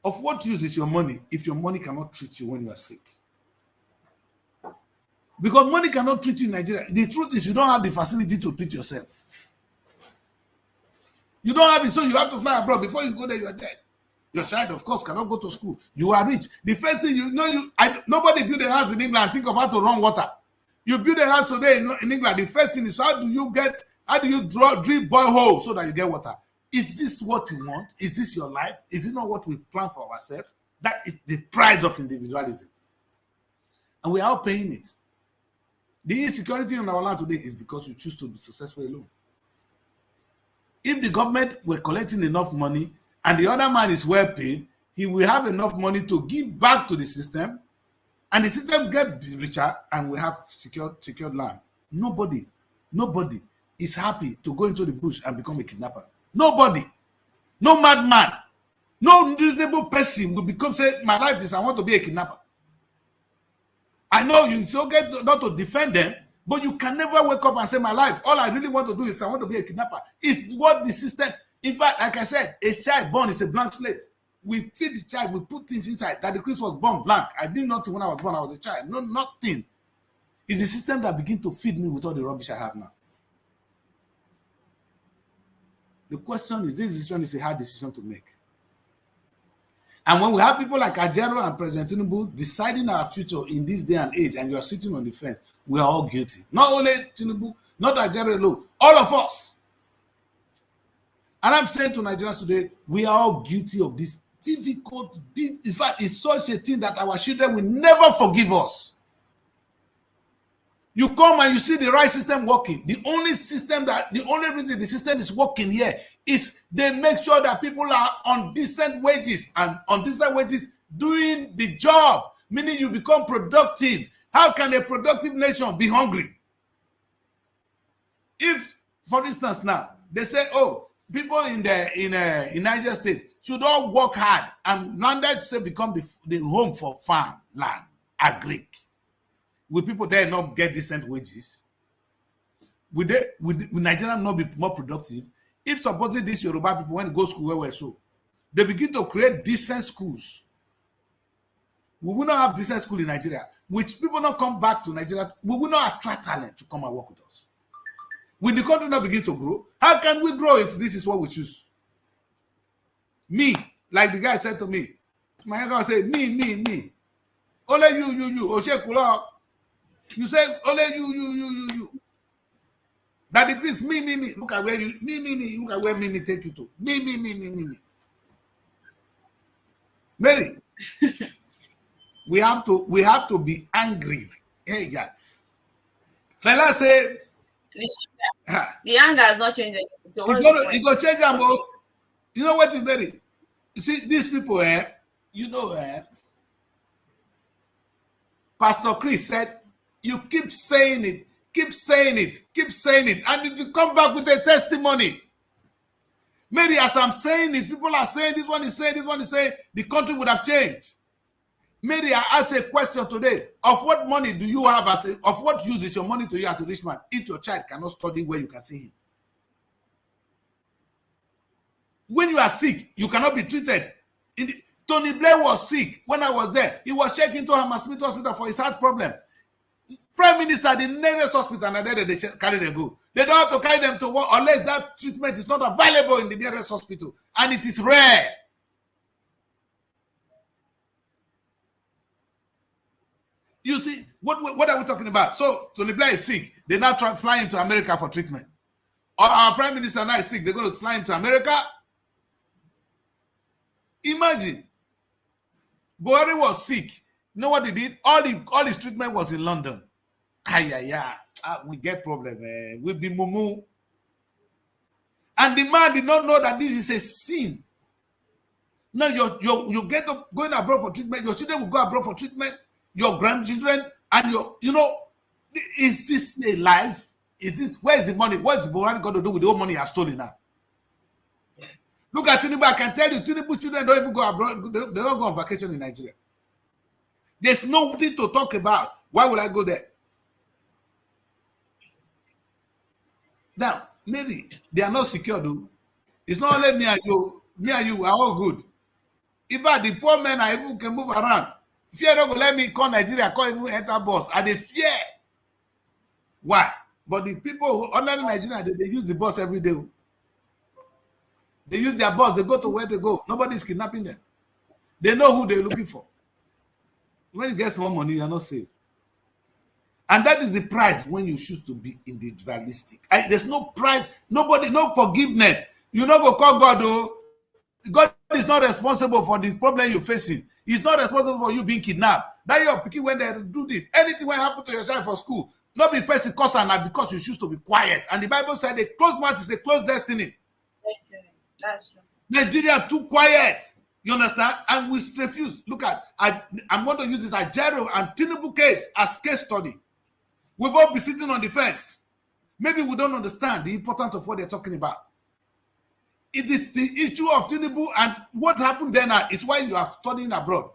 [SPEAKER 1] Of what use is your money if your money cannot treat you when you are sick? Because money cannot treat you in Nigeria. The truth is you don't have the facility to treat yourself. You don't have it, so you have to fly abroad. Before you go there, you are dead. Your child, of course, cannot go to school. You are rich. The first thing nobody build a house in England and think of how to run water. You build a house today in England. The first thing is how do you drill borehole so that you get water? Is this what you want? Is this your life? Is it not what we plan for ourselves? That is the price of individualism. And we are all paying it. The insecurity in our land today is because you choose to be successful alone. If the government were collecting enough money and the other man is well paid, he will have enough money to give back to the system, and the system get richer, and we have secured land. Nobody is happy to go into the bush and become a kidnapper. Nobody, no madman, no reasonable person will become say, my life is I want to be a kidnapper. I know you it's okay not to defend them, but you can never wake up and say, my life, all I really want to do is I want to be a kidnapper. It's what the system, in fact, like I said, a child born is a blank slate. We feed the child, we put things inside. That the Chris was born blank. I did nothing when I was born, I was a child. No, nothing. It's the system that begin to feed me with all the rubbish I have now. The question is, this decision is a hard decision to make. And when we have people like Ajero and President Tinubu deciding our future in this day and age, and you are sitting on the fence, we are all guilty. Not only Tinubu, not Ajero alone, all of us. And I'm saying to Nigerians today, we are all guilty of this difficult, in fact, it's such a thing that our children will never forgive us. You come and you see the right system working. The only reason the system is working here is they make sure that people are on decent wages, and on decent wages doing the job, meaning you become productive. How can a productive nation be hungry? If, for instance, now they say, oh, people in Niger State should all work hard, and landed say become the home for farm land, agric. Will people there not get decent wages? Will Nigeria not be more productive? If supposing these Yoruba people, when they go to school where so, they begin to create decent schools. We will not have decent school in Nigeria. Which people not come back to Nigeria, we will not attract talent to come and work with us. Will the country not begin to grow? How can we grow if this is what we choose? Me, like the guy said to me, my uncle said, me. Only you, Oshekula. You say, only you. That decrease, me. Look at where you, me. Look at where me take you to. Me. Mary, we have to be angry. Hey, guys. Fella say,
[SPEAKER 2] the anger has not changed anything. So
[SPEAKER 1] it go change them, but you know what is Mary? You see, these people, Pastor Chris said, you keep saying it, and if you come back with a testimony, maybe as I'm saying, if people are saying this one is saying, the country would have changed. Maybe I ask a question today: of what money do you have of what use is your money to you as a rich man if your child cannot study where you can see him? When you are sick, you cannot be treated. Tony Blair was sick when I was there. He was checked into Hammersmith Hospital for his heart problem. Prime Minister, the nearest hospital, and then they carry them go. They don't have to carry them to work unless that treatment is not available in the nearest hospital, and it is rare. You see, what are we talking about? So Tony Blair is sick. They now fly him to America for treatment. Or our Prime Minister now is sick. They're going to fly him to America. Imagine. Buhari was sick. You know what he did? All his treatment was in London. We get problem. We'll be mumu. And the man did not know that this is a sin. Now you get up going abroad for treatment. Your children will go abroad for treatment. Your grandchildren and is this a life? Is this, where is the money? What is Buhari going to do with the whole money he has stolen now? Look at Tinubu. I can tell you, Tinubu children don't even go abroad. They don't go on vacation in Nigeria. There's nothing to talk about. Why would I go there? Now, maybe they are not secure, though. It's not only me and you. Me and you are all good. In fact, the poor men are even can move around. Fear don't go let me call Nigeria, call even enter bus. And they fear. Why? But the people who ordinary Nigeria, they use the bus every day. They use their bus, they go to where they go. Nobody's kidnapping them. They know who they're looking for. When you get small money, you're not safe. And that is the price when you choose to be individualistic. There's no price, nobody, no forgiveness. You not go call God, though. God is not responsible for the problem you're facing. He's not responsible for you being kidnapped. That your picking when they do this. Anything will happen to your child for school. Not be person cause and because you choose to be quiet. And the Bible said a closed mouth is a closed destiny.
[SPEAKER 2] Destiny. That's true.
[SPEAKER 1] Nigeria too quiet. You understand? And we refuse. Look at, I'm going to use this Ajero and Tinubu case as case study. We've all been sitting on the fence. Maybe we don't understand the importance of what they're talking about. It is the issue of Tinubu, and what happened then is why you are studying abroad.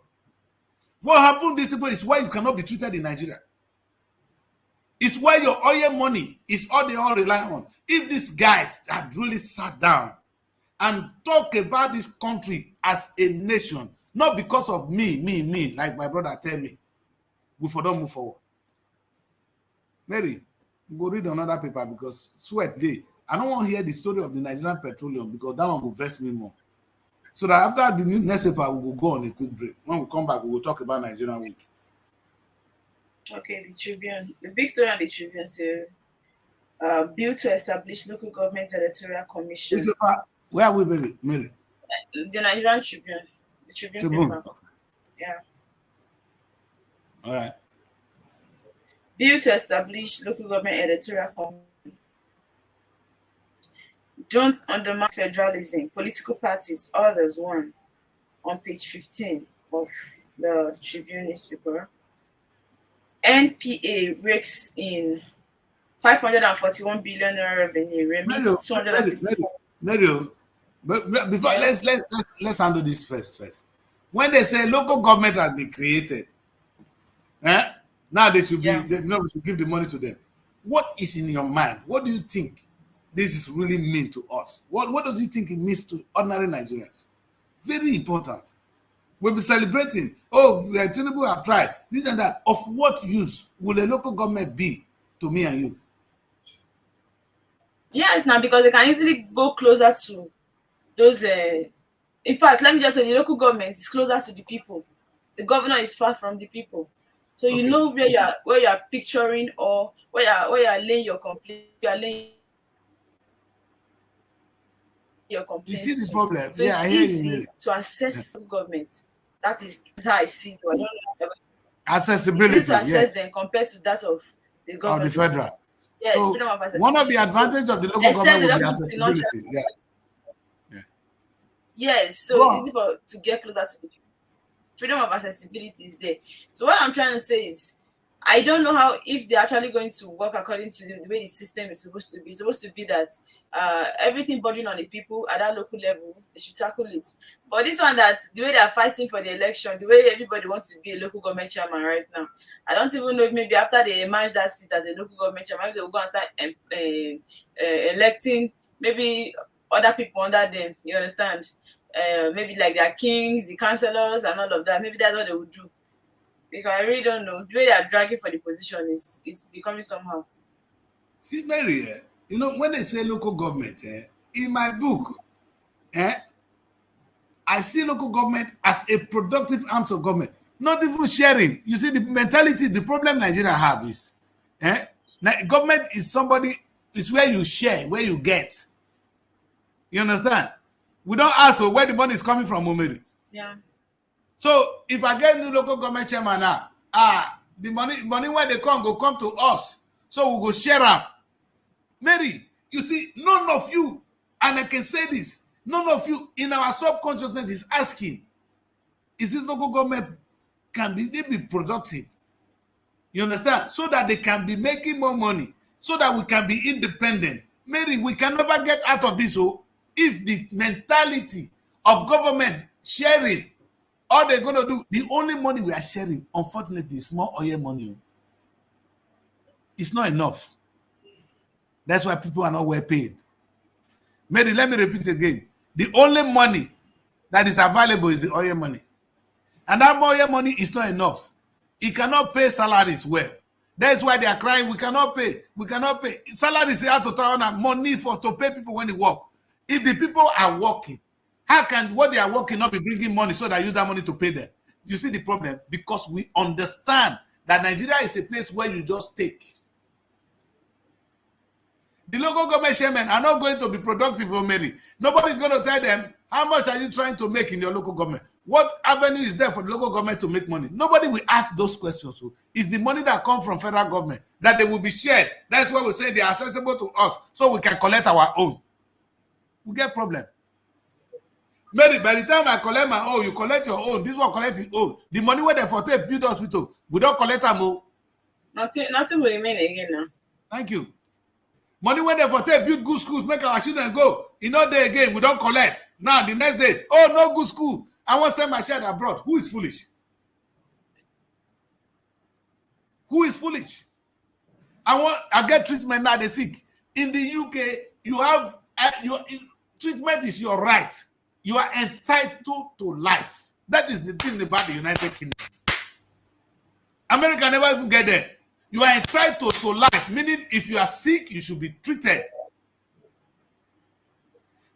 [SPEAKER 1] What happened this is why you cannot be treated in Nigeria. It's why your oil money is all they all rely on. If these guys had really sat down and talk about this country as a nation, not because of me, like my brother tell me, we for don't move forward. Mary, go read another paper because sweat day. I don't want to hear the story of the Nigerian petroleum because that one will vex me more. So that after the next paper, we will go on a quick break. When we come back, we will talk about Nigerian week.
[SPEAKER 2] Okay, the Tribune. The big story on the Tribune says bill to establish local government electoral commission.
[SPEAKER 1] Where are we, baby? Mary?
[SPEAKER 2] The Nigerian Tribune. The Tribune paper. Yeah.
[SPEAKER 1] All right.
[SPEAKER 2] Bill to establish local government electoral commission. Don't undermine federalism. Political parties, others won. On page 15 of the Tribune newspaper. NPA rakes in 541 billion revenue. Remits 250.
[SPEAKER 1] But before let's handle this first. When they say local government has been created, now they should we should give the money to them. What is in your mind? What do you think this is really mean to us? What do you think it means to ordinary Nigerians? Very important. We'll be celebrating. Oh, Tinubu have tried this and that. Of what use will a local government be to me and you?
[SPEAKER 2] Yes, now because they can easily go closer to those. In fact, let me just say the local government is closer to the people. The governor is far from the people, so you know where you are picturing or where you are laying your complaint. You are laying your complaint.
[SPEAKER 1] You see the problem?
[SPEAKER 2] So
[SPEAKER 1] yeah,
[SPEAKER 2] it's
[SPEAKER 1] I hear
[SPEAKER 2] easy
[SPEAKER 1] you.
[SPEAKER 2] to access government. That is how I see it. I don't know.
[SPEAKER 1] Accessibility.
[SPEAKER 2] It's easy to access them compared to that of the government.
[SPEAKER 1] Of the federal.
[SPEAKER 2] Yes,
[SPEAKER 1] so
[SPEAKER 2] freedom of accessibility.
[SPEAKER 1] one of the advantages of the local government will be accessibility.
[SPEAKER 2] Yes, so it's easy to get closer to the people. Freedom of accessibility is there. So what I'm trying to say is, I don't know how if they're actually going to work according to the way the system is supposed to be. It's supposed to be that everything burden on the people at that local level, they should tackle it. But this one, that the way they're fighting for the election, the way everybody wants to be a local government chairman right now, I don't even know if maybe after they emerge that seat as a local government chairman, they will go and start electing maybe other people under them. You understand? Maybe like their kings, the councillors, and all of that. Maybe that's what they would do. Because I really don't know. The way they are dragging for the position is becoming somehow.
[SPEAKER 1] See, Mary, you know, when they say local government, in my book, I see local government as a productive arms of government, not even sharing. You see, the mentality, the problem Nigeria have is, government is somebody, it's where you share, where you get. You understand? We don't ask where the money is coming from, Omeri.
[SPEAKER 2] Yeah.
[SPEAKER 1] So if I get new local government chairman now, the money where they come go come to us. So we go share them. Mary, you see, none of you, and I can say this, none of you in our subconsciousness is asking, is this local government can they be productive? You understand? So that they can be making more money, so that we can be independent. Mary, we can never get out of this if the mentality of government sharing, all they're going to do, the only money we are sharing, unfortunately, is more oil money. It's not enough. That's why people are not well paid. Mary, let me repeat again. The only money that is available is the oil money. And that oil money is not enough. It cannot pay salaries well. That's why they are crying, we cannot pay. We cannot pay. Salaries are to turn on money to pay people when they work. If the people are working, how can what they are working not be bringing money so that I use that money to pay them? You see the problem? Because we understand that Nigeria is a place where you just take. The local government chairmen are not going to be productive, Mary. Nobody's going to tell them, how much are you trying to make in your local government? What avenue is there for the local government to make money? Nobody will ask those questions. So it's the money that comes from federal government that they will be shared. That's why we say they are accessible to us so we can collect our own. We get problem. Maybe by the time I collect my own, you collect your own. This one collect his own. The money where they for take build hospital, we don't collect them all.
[SPEAKER 2] Nothing will remain again now.
[SPEAKER 1] Thank you. Money when they for take build good schools, make our children go. You know, day again, we don't collect. Now the next day, oh, no good school. I want to send my child abroad. Who is foolish? Who is foolish? I get treatment now, they sick. In the UK, you have treatment is your right. You are entitled to life. That is the thing about the United Kingdom. America never even get there. You are entitled to life, meaning if you are sick, you should be treated.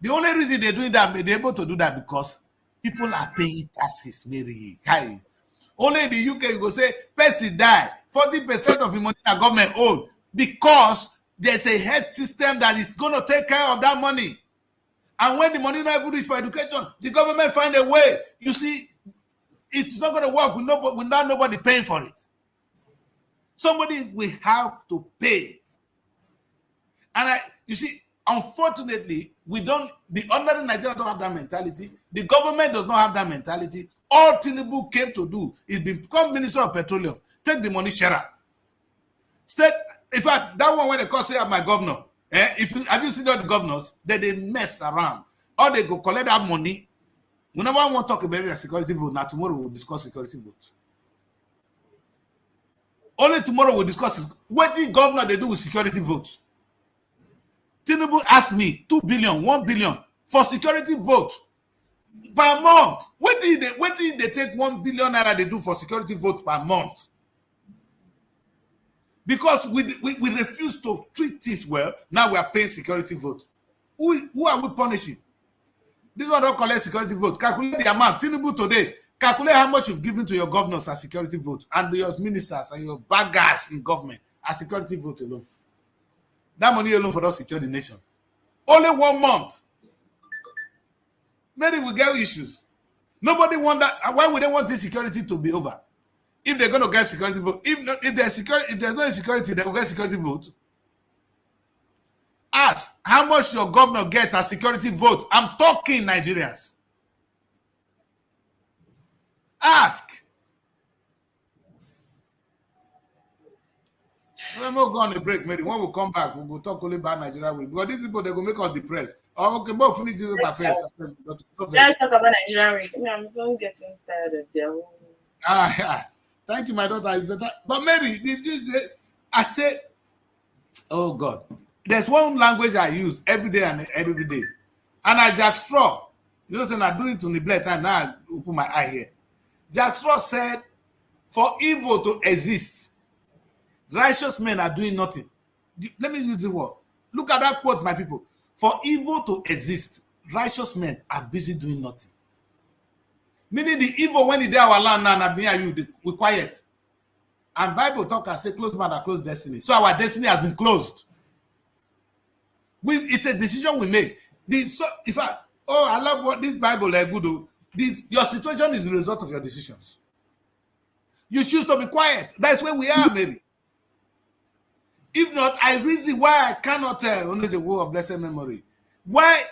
[SPEAKER 1] The only reason they're doing that, they're able to do that because people are paying taxes very high. Only in the UK, you go say, person die, 40% of the money the government own because there's a health system that is going to take care of that money. And when the money not even reach for education, the government find a way. You see, it's not going to work without nobody paying for it. Somebody will have to pay. And you see, unfortunately, the ordinary Nigerians don't have that mentality. The government does not have that mentality. All Tinubu came to do is become Minister of Petroleum. Take the money, share. In fact, that one when they call say my governor, have you seen all the governors that they mess around? Or they go collect that money. We never want to talk about the security vote. Now tomorrow we'll discuss security vote. Only tomorrow we'll discuss what the governor they do with security votes. Tinubu asked me 2 billion, 1 billion for security vote per month. What did they take 1 billion naira they do for security vote per month? Because we refuse to treat this well, now we are paying security vote. Who are we punishing? This one don't collect security vote. Calculate the amount. Tinubu today, calculate how much you've given to your governors as security vote and your ministers and your baggers in government as security vote alone. That money alone for us secure the nation. Only 1 month. Maybe we get issues. Nobody want that. Why would they want this security to be over? If they're going to get security vote, if there's no security, they will get security vote. Ask how much your governor gets as security vote. I'm talking Nigerians. Ask. We'll go on a break, maybe. When we come back, we'll talk only about Nigeria way. Because these people, they're going to make us depressed. Oh, okay, but finish it by first.
[SPEAKER 2] Let's talk about Nigeria way. I'm getting tired of their whole...
[SPEAKER 1] Yeah. Thank you, my daughter. But Mary, I say, oh God, there's one language I use every day and every day. And I Jack Straw, you know, saying I do it to neglect and now I open my eye here. Jack Straw said, for evil to exist, righteous men are doing nothing. Let me use the word. Look at that quote, my people. For evil to exist, righteous men are busy doing nothing. Meaning the evil when they day our land now and behind you, we quiet. And Bible talk and say close man and close destiny. So our destiny has been closed. It's a decision we make. I love what this Bible is good. Your situation is the result of your decisions. You choose to be quiet. That's where we are, maybe. If not, I reason why I cannot tell only the word of blessed memory. Why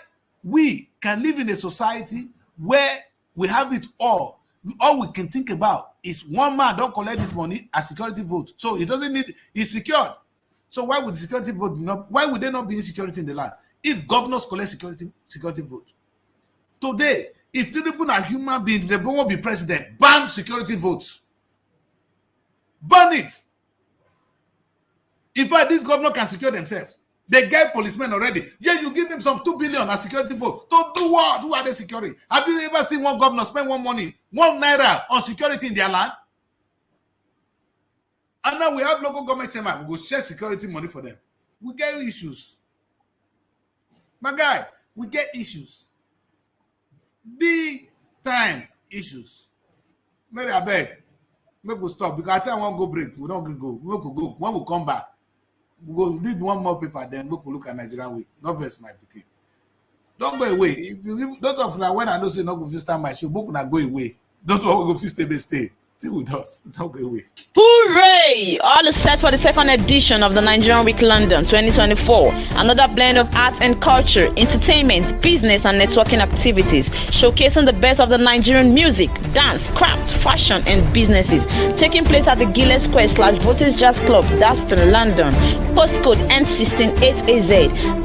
[SPEAKER 1] we can live in a society where we have it all. All we can think about is one man don't collect this money as security vote. So he doesn't need, he's secured. So why would the security vote not, why would there not be insecurity in the land? If governors collect security vote. Today, if Tinubu are human beings, they won't be president, ban security votes. Ban it. In fact, this governor can secure themselves. They get policemen already. Yeah, you give them some 2 billion as security vote. To do what? Who are they securing? Have you ever seen one governor spend one naira on security in their land? And now we have local government chairman. We go share security money for them. We get issues. My guy, we get issues. Big time issues. Mary, I beg. Make we stop because I tell you I want to go break. We don't go. We will go. When we come back, we go read one more paper, then look at Nigerian week. Not verse my pikin. Don't go away. If those of now when I don't say not go start my show, book not go away. Don't go stay. Stay with us. Don't go away.
[SPEAKER 3] Hooray! All is set for the second edition of the Nigerian Week London 2024. Another blend of art and culture, entertainment, business and networking activities, showcasing the best of the Nigerian music, dance, crafts, fashion and businesses. Taking place at the Gilles Square / Voltage Jazz Club, Dalston, London. Postcode N168AZ.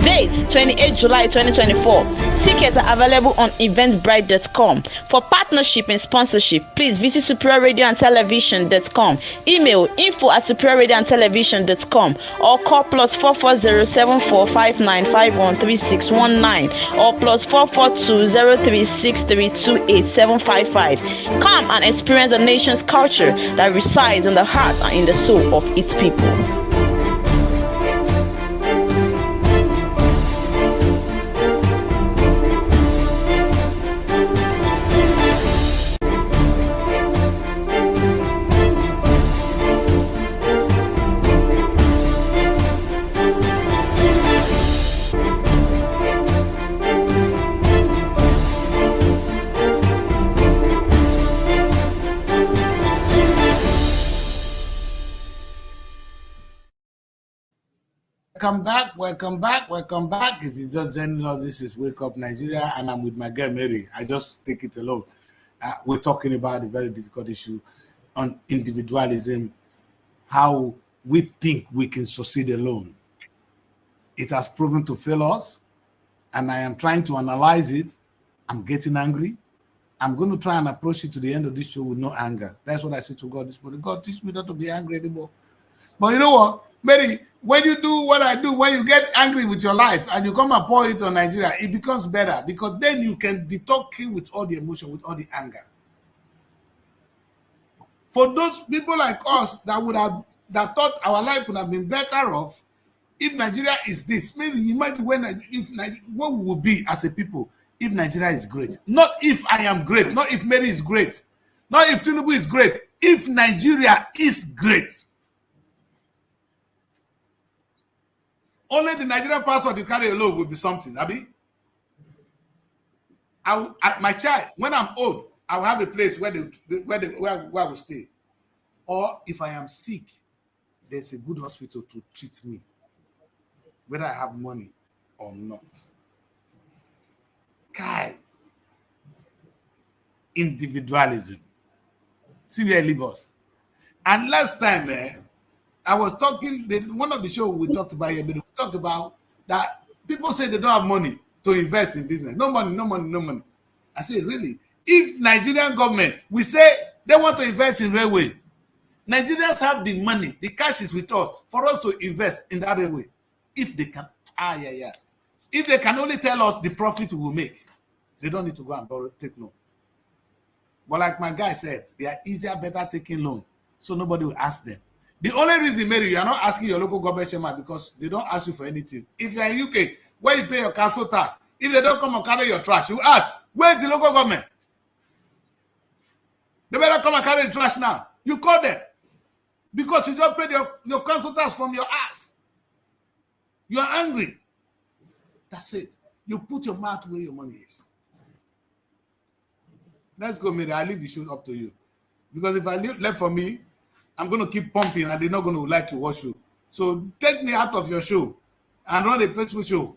[SPEAKER 3] Date 28 July 2024. Tickets are available on eventbrite.com. For partnership and sponsorship, please visit superiorradioandtelevision.com. Email info@superiorradioandtelevision.com or call +4407459513619 or +4420363287555. Come and experience the nation's culture that resides in the heart and in the soul of its people.
[SPEAKER 1] Welcome back. If you just joining us, this is Wake Up Nigeria, and I'm with my girl Mary. I just take it alone. We're talking about a very difficult issue on individualism, how we think we can succeed alone. It has proven to fail us, and I am trying to analyze it. I'm getting angry. I'm going to try and approach it to the end of this show with no anger. That's what I said to God this morning. God, teach me not to be angry anymore. But you know what, Mary, when you do what I do, when you get angry with your life and you come and pour it on Nigeria, it becomes better because then you can be talking with all the emotion, with all the anger. For those people like us that thought our life would have been better off if Nigeria is this. Maybe imagine what we will be as a people if Nigeria is great. Not if I am great, not if Mary is great, not if Tinubu is great. If Nigeria is great. Only the Nigerian passport you carry alone will be something, Abi. My child, when I'm old, I will have a place where I will stay. Or if I am sick, there's a good hospital to treat me, whether I have money or not. Kai, individualism. See where it leaves us. And last time, I was talking, one of the shows we talked about here, but we talked about that people say they don't have money to invest in business. No money. I say, really? If Nigerian government, we say they want to invest in railway, Nigerians have the money, the cash is with us for us to invest in that railway. If they can, if they can only tell us the profit we will make, they don't need to go and take loan. But like my guy said, they are easier, better taking loan, so nobody will ask them. The only reason, Mary, you are not asking your local government chairman because they don't ask you for anything. If you're in UK, where you pay your council tax, if they don't come and carry your trash, you ask, where's the local government? They better come and carry the trash now. You call them because you just paid your council tax from your ass. You are angry. That's it. You put your mouth where your money is. Let's go, Mary. I leave the show up to you. Because if I left for me, I'm going to keep pumping and they're not going to like your show. So take me out of your show and run a peaceful show.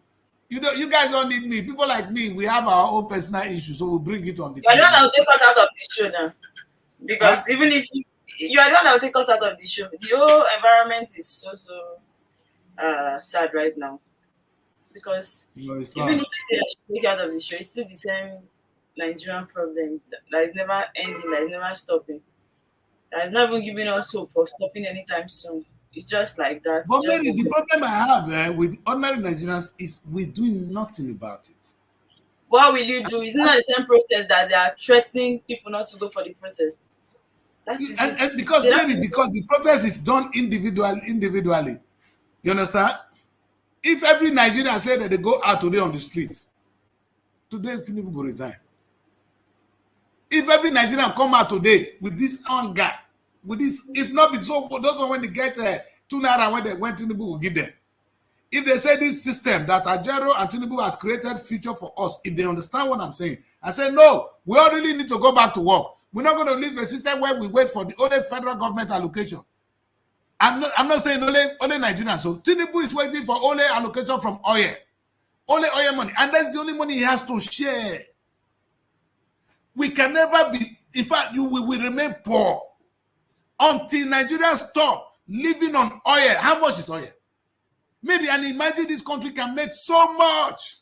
[SPEAKER 1] You guys don't need me. People like me, we have our own personal issues, so we'll bring it on the
[SPEAKER 2] table. You're not going to take us out of the show now. Because even if you are not going to take us out of the show, the whole environment is so sad right now. Because even if you take out of the show, it's still the same Nigerian problem that is never ending, that is never stopping. That is not even giving us hope of stopping anytime soon. It's just like that.
[SPEAKER 1] But Mary, the problem I have with ordinary Nigerians is we're doing nothing about it.
[SPEAKER 2] What will you do? Isn't that the same protest that they are threatening people not to go for the protest?
[SPEAKER 1] And because Mary, because the protest is done individually. You understand? If every Nigerian said that they go out today on the streets, today people go resign. If every Nigerian come out today with this anger, with this, if not be so, those when they get 2 naira when they went in the book will give them. if they say this system that Ajero and Tinubu has created future for us, if they understand what I'm saying, I say, no, we all really need to go back to work. We're not going to leave a system where we wait for the only federal government allocation. I'm not saying only Nigerians. So Tinubu is waiting for only allocation from oil. Only oil money. And that's the only money he has to share. We can never be, in fact, we will remain poor until Nigerians stop living on oil. How much is oil? Maybe, and imagine this country can make so much.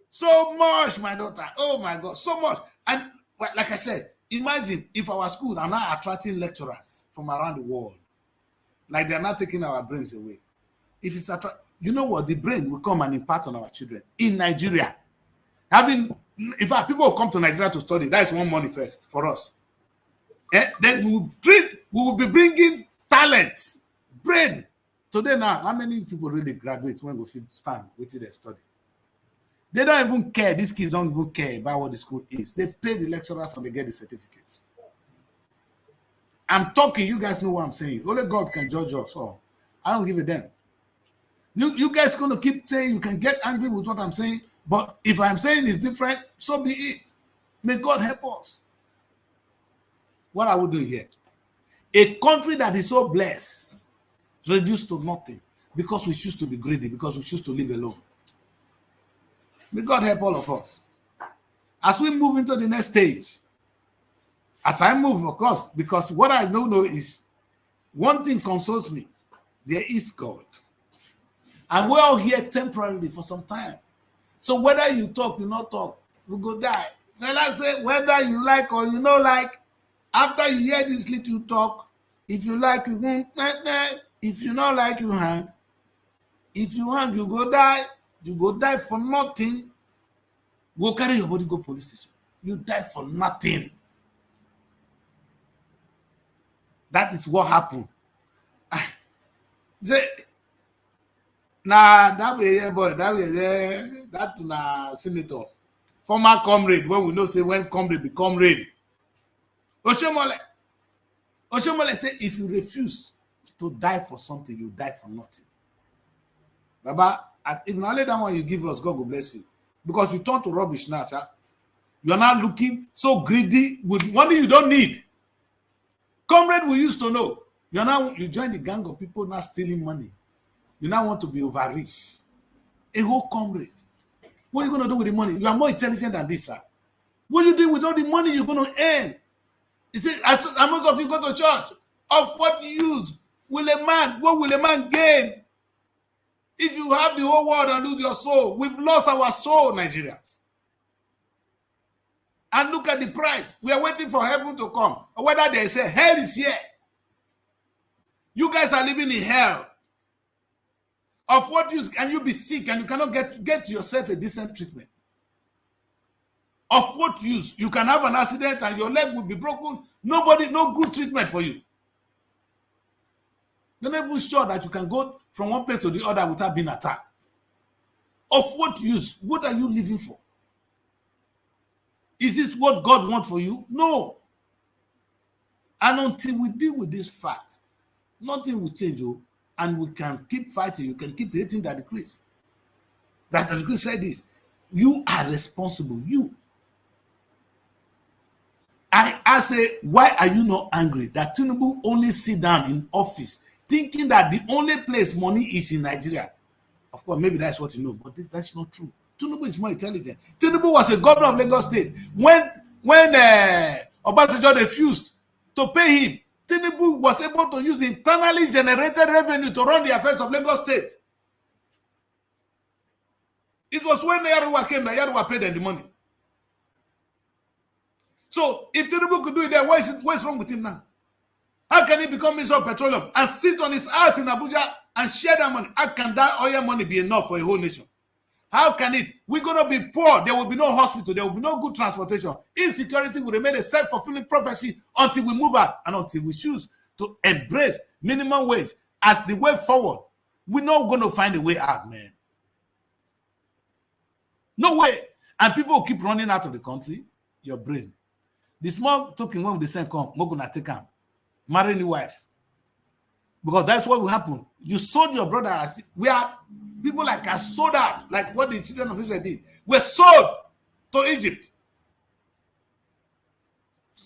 [SPEAKER 1] So much, my daughter. Oh my God, so much. And like I said, imagine if our schools are now attracting lecturers from around the world. Like they're not taking our brains away. If it's you know what? The brain will come and impart on our children in Nigeria. In fact, people will come to Nigeria to study. That is one money first for us. Then we will be bringing talents, brain. Today now, how many people really graduate when we stand waiting their study? They don't even care. These kids don't even care about what the school is. They pay the lecturers and they get the certificates. I'm talking. You guys know what I'm saying. Only God can judge us all. I don't give a damn. You guys going to keep saying you can get angry with what I'm saying, but if I'm saying it's different, so be it. May God help us. What are we doing here? A country that is so blessed, reduced to nothing because we choose to be greedy, because we choose to live alone. May God help all of us. As we move into the next stage, as I move, of course, because what I know is one thing consoles me. There is God. And we're all here temporarily for some time. So whether you talk, you not talk, we go die. Then I say, whether you like or you not like, after you hear this little talk, if you like, you won't. If you not like, you hang. If you hang, you go die. You go die for nothing. Go carry your body, go police station. You die for nothing. That is what happened. Say, nah, that way, boy, that way, that na senator, former comrade. When we know say when comrade become raid. Oshomole say, if you refuse to die for something, you die for nothing. Baba, if not only that one you give us, God will bless you. Because you turn to rubbish now, child. You are now looking so greedy with money you don't need. Comrade we used to know. You join the gang of people now stealing money. You now want to be over rich. A whole comrade. What are you going to do with the money? You are more intelligent than this, sir. What are you doing with all the money you're going to earn? You see, most of you go to church. Of what use what will a man gain if you have the whole world and lose your soul? We've lost our soul, Nigerians. And look at the price. We are waiting for heaven to come. Or whether they say hell is here. You guys are living in hell. Of what use can you be sick and you cannot get yourself a decent treatment? Of what use? You can have an accident and your leg will be broken. No good treatment for you. You're not even sure that you can go from one place to the other without being attacked. Of what use? What are you living for? Is this what God wants for you? No. And until we deal with this fact, nothing will change. And we can keep fighting. You can keep hating that decrease. That decree said this. You are responsible. You. I say, why are you not angry that Tinubu only sit down in office thinking that the only place money is in Nigeria? Of course, maybe that's what you know, but that's not true. Tinubu is more intelligent. Tinubu was a governor of Lagos State. When Obasanjo refused to pay him, Tinubu was able to use internally generated revenue to run the affairs of Lagos State. It was when Yaruwa came that Yaruwa paid them the money. So if Tinubu could do it there, what's wrong with him now? How can he become Minister of Petroleum and sit on his ass in Abuja and share that money? How can that oil money be enough for a whole nation? How can it? We're going to be poor. There will be no hospital. There will be no good transportation. Insecurity will remain a self-fulfilling prophecy until we move out and until we choose to embrace minimum wage as the way forward. We're not going to find a way out, man. No way. And people will keep running out of the country. Your brain. The small token when the same come, we're going to take them. Marry new wives. Because that's what will happen. You sold your brother. We are people like us sold out, like what the children of Israel did. We're sold to Egypt.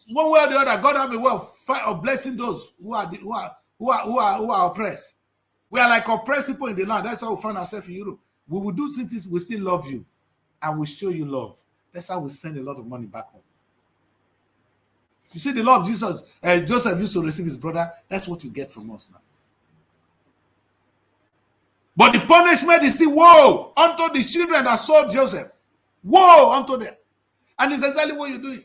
[SPEAKER 1] One way or the other, God have a way of blessing those who are oppressed. We are like oppressed people in the land. That's how we find ourselves in Europe. We will do things, we still love you, and we show you love. That's how we send a lot of money back home. You see the love of Jesus, Joseph used to receive his brother. That's what you get from us now. But the punishment is still woe unto the children that sold Joseph. Woe unto them. And it's exactly what you're doing.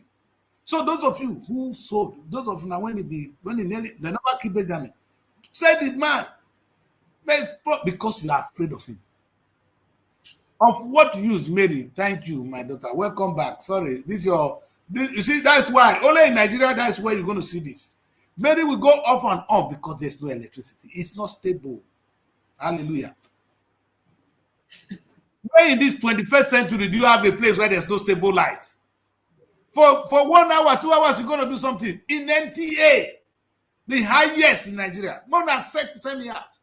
[SPEAKER 1] So those of you who sold, those of you now when they never keep Benjamin, say the man, because you are afraid of him. Of what use, Mary? Thank you, my daughter. Welcome back. Sorry, you see, that's why only in Nigeria that's where you're going to see this. Mary will go off and on because there's no electricity. It's not stable. Hallelujah. Where in this 21st century do you have a place where there's no stable light? For 1 hour, 2 hours, you're going to do something. In NTA, the highest in Nigeria. More than 10 me out.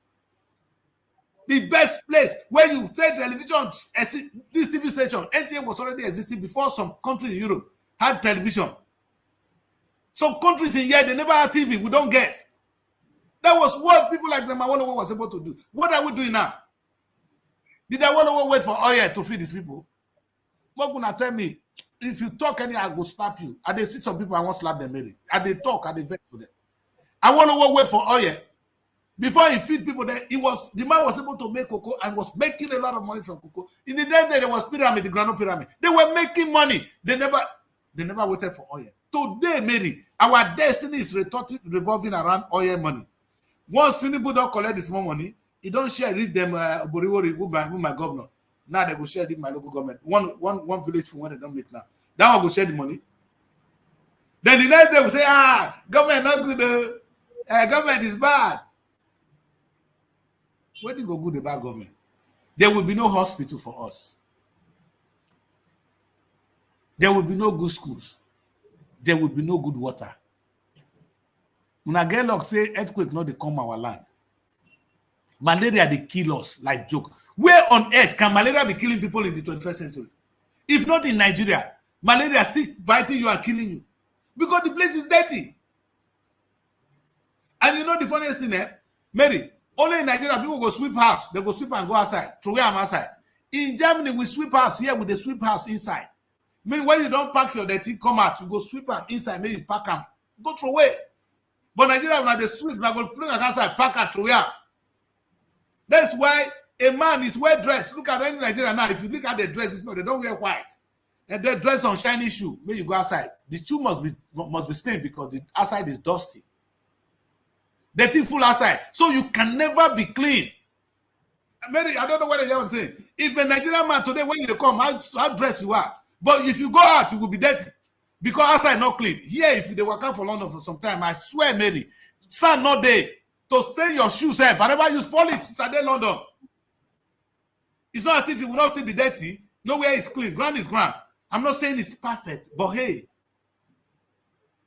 [SPEAKER 1] The best place where you take television, this TV station, NTA was already existing before some countries in Europe had television. Some countries in here, they never had TV. We don't get. That was what people like them was able to do. What are we doing now? Did Awolowo wait for oil to feed these people? What gonna tell me? If you talk any, I go slap you. And they see some people, I won't slap them, Mary. And they talk, and they vex for them. Awolowo wait for oil. Before he feed people, the man was able to make cocoa and was making a lot of money from cocoa. In the day there was pyramid, the Grano pyramid. They were making money. They never waited for oil. Today, Mary, our destiny is revolving around oil money. Once Tinubu don't collect this more money, he don't share it them Boriwori with my governor. Now they go share it with my local government. One village from what they don't make now. That one go share the money. Then the next day we say, government not good. Government is bad. Where do you go good about government? There will be no hospital for us. There will be no good schools. There will be no good water. When I get luck, say earthquake not they come our land. Malaria they kill us like joke. Where on earth can malaria be killing people in the 21st century? If not in Nigeria, malaria sick biting you and killing you because the place is dirty. And you know the funniest thing, Mary. Only in Nigeria, people go sweep house. They go sweep and go outside. Throw them outside. In Germany, we sweep house here with the sweep house inside. I mean, when you don't pack your dirty, come out, you go sweep them inside, maybe pack them. Go throw away. But Nigeria, when they sweep, they go bring them outside, pack and throw them. That's why a man is well dressed. Look at any Nigeria now. If you look at the dress, they don't wear white. And they dress on shiny shoe. When you go outside, the shoe must be stained because the outside is dusty. Dirty full outside. So you can never be clean. Mary, I don't know what you're saying. If a Nigerian man today, when you come, how dressed you are. But if you go out, you will be dirty. Because outside not clean. Here, if they work out for London for some time, I swear, Mary, sun not there. To stain your shoes, if I never use polish, it's a day London. It's not as if you will not see the dirty. Nowhere is clean. Ground is ground. I'm not saying it's perfect, but hey,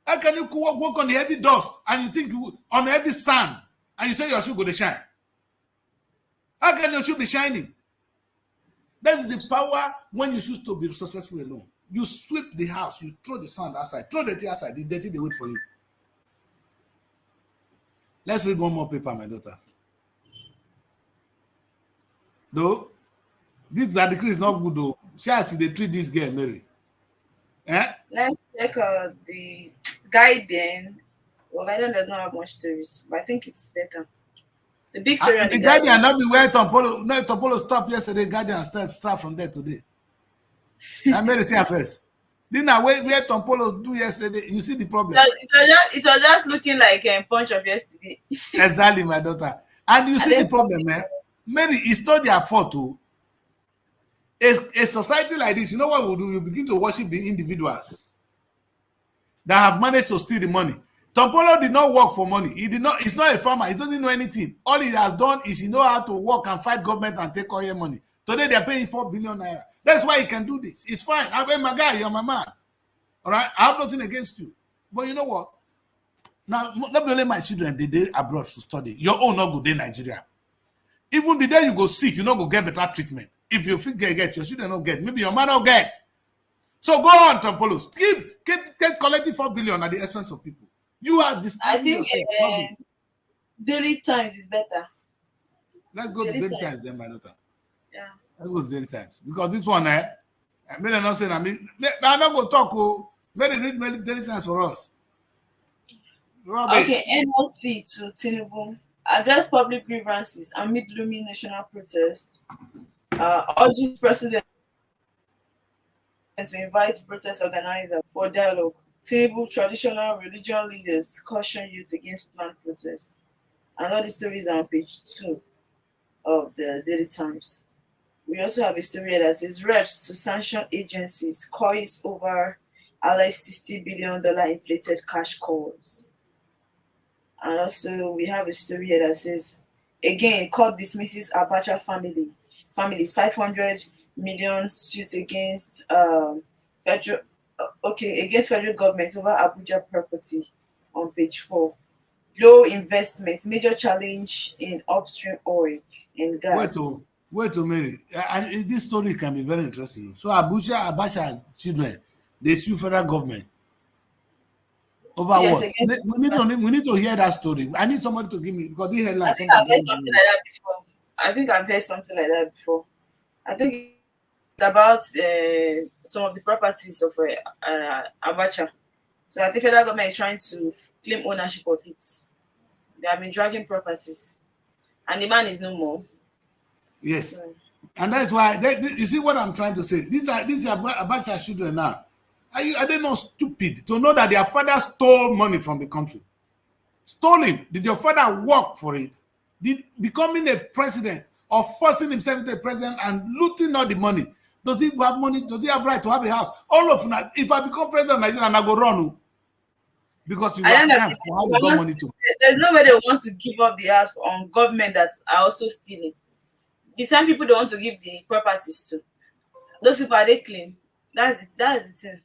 [SPEAKER 1] how can you walk on the heavy dust and you think you on the heavy sand and you say your shoe go to shine? How can your shoe be shining? That is the power when you choose to be successful alone. You sweep the house, you throw the sand outside, throw the dirty outside, the dirty they wait for you. Let's read one more paper, my daughter. Though, this decree is not good though. Shout they treat this girl, Mary.
[SPEAKER 2] Let's check the Guardian. Well, Guardian does not have much stories, but I think it's better. The big story on
[SPEAKER 1] the Guardian not be where Tompolo stopped yesterday. Guardian start from there today. I made it say first. Didn't I where Tompolo do yesterday? You see the problem.
[SPEAKER 2] It was just looking like a punch of yesterday.
[SPEAKER 1] Exactly, my daughter. And you see the problem, man. Mary, it's not their fault too. A society like this, you know what we'll do? You begin to worship the individuals that have managed to steal the money. Tompolo did not work for money. He's not a farmer. He doesn't know anything. All he has done is he know how to work and fight government and take all your money. Today they're paying 4 billion naira. That's why he can do this. It's fine. I'm my guy, you're my man. All right? I have nothing against you. But you know what? Now, not only my children, they abroad to study. Your own not good in Nigeria. Even the day you go sick, you not go get better treatment. If you think get, your children don't get. Maybe your man don't get. So go on, Tompolos. Keep collecting 4 billion at the expense of people. You are
[SPEAKER 2] I
[SPEAKER 1] disturbing
[SPEAKER 2] think
[SPEAKER 1] yourself.
[SPEAKER 2] Daily Times is better.
[SPEAKER 1] Let's go to
[SPEAKER 2] Daily
[SPEAKER 1] Daily
[SPEAKER 2] Times.
[SPEAKER 1] Times then, my daughter.
[SPEAKER 2] Yeah.
[SPEAKER 1] Let's go to Daily Times. Because this one, I may not say, I'm not going to talk. Maybe they read Daily Times for us. Rubbish.
[SPEAKER 2] Okay, NLC to Tinubu. Address public grievances amid looming national protest. Urges president to invite protest organizers for dialogue. Tinubu, traditional religion leaders caution youth against planned protests. And all the stories are on page 2 of the Daily Times. We also have a story that says reps to sanction agencies coys over alleged $60 billion inflated cash calls. And also we have a story here that says, again, court dismisses Abacha family's 500 million suit against against federal government over Abuja property on page 4. Low investment, major challenge in upstream oil and gas.
[SPEAKER 1] Wait a minute. This story can be very interesting. So Abacha children, they sue federal government. Over
[SPEAKER 2] Yes,
[SPEAKER 1] what? We need to hear that story. I need somebody to give me, because this headline.
[SPEAKER 2] I think I've heard something like that before. I think it's about some of the properties of Abacha. So I think federal government is trying to claim ownership of it. They have been dragging properties, and the man is no more.
[SPEAKER 1] Yes, and that's why you see what I'm trying to say. These are Abacha children now. Are they not stupid to know that their father stole money from the country? Stole it. Did your father work for it? Did becoming a president or forcing himself into a president and looting all the money? Does he have money? Does he have right to have a house? All of that. If I become president of Nigeria, I go run. Because you can't for how you got money to.
[SPEAKER 2] There's nobody who wants to give up the house on government that are also stealing. The same people don't want to give the properties to. Those people, are they clean? That's the thing.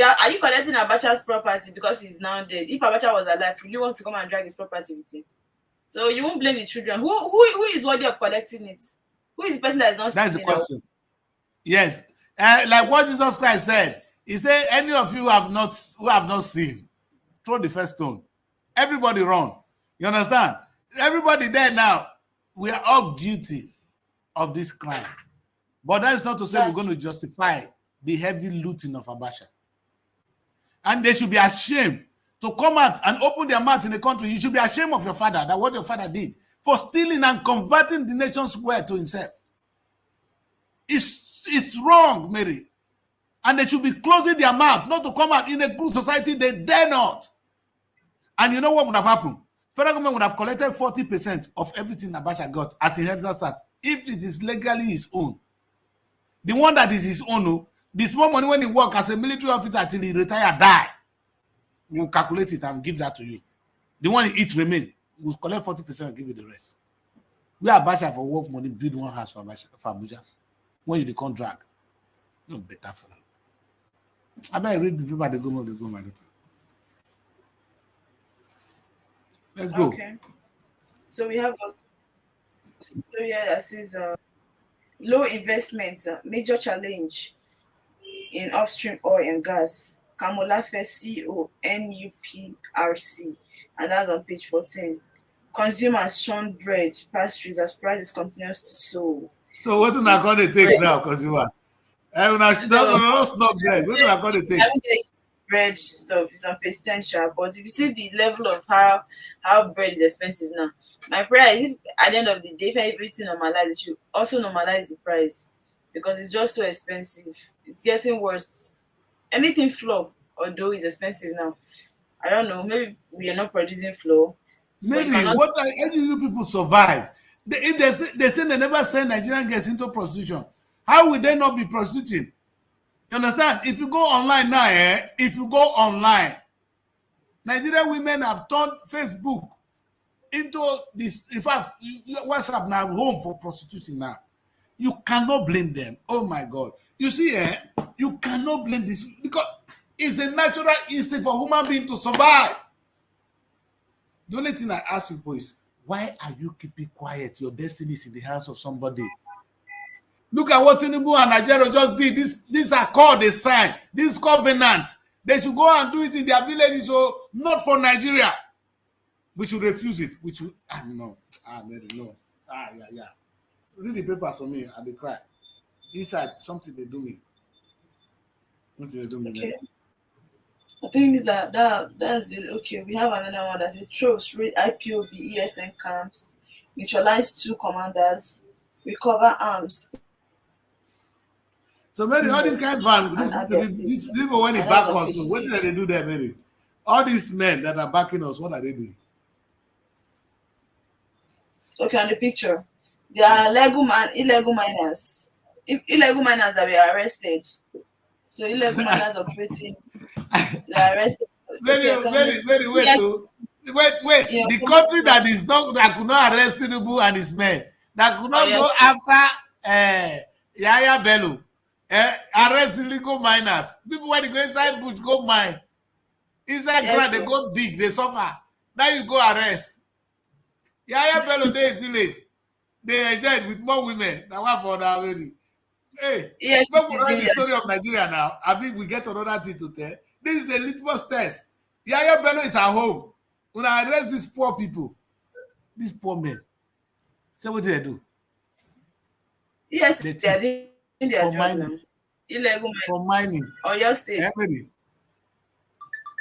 [SPEAKER 2] Are you collecting Abacha's property because he's now dead? If Abacha was alive, you want to come and drag his property with him? So you won't blame the children. Who is worthy of collecting it? Who is the person that is not stealing?
[SPEAKER 1] That's the question. Yes. Like what Jesus Christ said, he said, any of you who have not seen, throw the first stone. Everybody run. You understand? Everybody there now, we are all guilty of this crime. But that's not to say we're going to justify the heavy looting of Abacha. And they should be ashamed to come out and open their mouth in the country. You should be ashamed of your father, that what your father did, for stealing and converting the nation's wealth to himself. It's wrong, Mary. And they should be closing their mouth, not to come out in a good society. They dare not. And you know what would have happened? Federal government would have collected 40% of everything Abacha got as inheritance tax if it is legally his own. The one that is his own, the small money when he work as a military officer until he retire, die, we'll calculate it and give that to you. The one he eats remain, we'll collect 40% and give you the rest. We are Abacha for work money, build one house for Abuja. When you can't drag, no better for you. I better read the paper, they go, my daughter. Let's go.
[SPEAKER 2] Okay. So we have a story that says low investment, major challenge in upstream oil and gas. Kamolafe CEO NUPRC, and that's on page 14. Consumers shun bread, pastries as prices continues to soar.
[SPEAKER 1] So what are going to take now, consumer? No, stop bread. What are going to take?
[SPEAKER 2] Bread stuff is on page 10 sharp, but if you see the level of how bread is expensive now, my prayer is, at the end of the day, if everything normalizes, it should also normalize the price, because it's just so expensive. It's getting worse. Anything flour or dough is expensive now. I don't know, maybe we are not producing flour.
[SPEAKER 1] Maybe how do you people survive? If they say they never send Nigerian girls into prostitution, how will they not be prostituting? You understand? If you go online now, if you go online, Nigerian women have turned Facebook into this. In fact, WhatsApp now home for prostituting now. You cannot blame them. Oh my God. You see, you cannot blame this, because it's a natural instinct for human being to survive. The only thing I ask you is, Why are you keeping quiet? Your destiny is in the hands of somebody. Look at what Tinubu and Nigeria just did. These are called a sign. This covenant. They should go and do it in their villages, so not for Nigeria. We should refuse it. We should. No. No. Yeah. Read the papers for me and they cry. Inside, something they do me. Something they do me.
[SPEAKER 2] Okay. I think that's the okay. We have another one that says troops raid IPOB ESN camps, neutralize 2 commanders, recover arms.
[SPEAKER 1] So Mary, all these kind of fun, these people when they back us, so what did they do there, Mary? All these men that are backing us, what are they doing?
[SPEAKER 2] Okay, on the picture, there are illegal miners. Illegal miners that were arrested. So illegal miners operating, they are arrested.
[SPEAKER 1] Very, wait. The country that is not that could not arrest Tinubu and his men, that could not go after Yaya Bello, arrest illegal miners. People when they go inside bush go mine, inside ground they go dig, they suffer. Now you go arrest. Yaya Bello dey village, they enjoyed with more women than one for that already. Hey,
[SPEAKER 2] yes,
[SPEAKER 1] we write the story of Nigeria now. I think we get another thing to tell. This is a litmus test. Yaya Bello is at home. When I arrest these poor people, these poor men. So what did they do?
[SPEAKER 2] Yes, they are doing their
[SPEAKER 1] for mining.
[SPEAKER 2] Illegal mining.
[SPEAKER 1] For mining.
[SPEAKER 2] Or your state.
[SPEAKER 1] Everybody.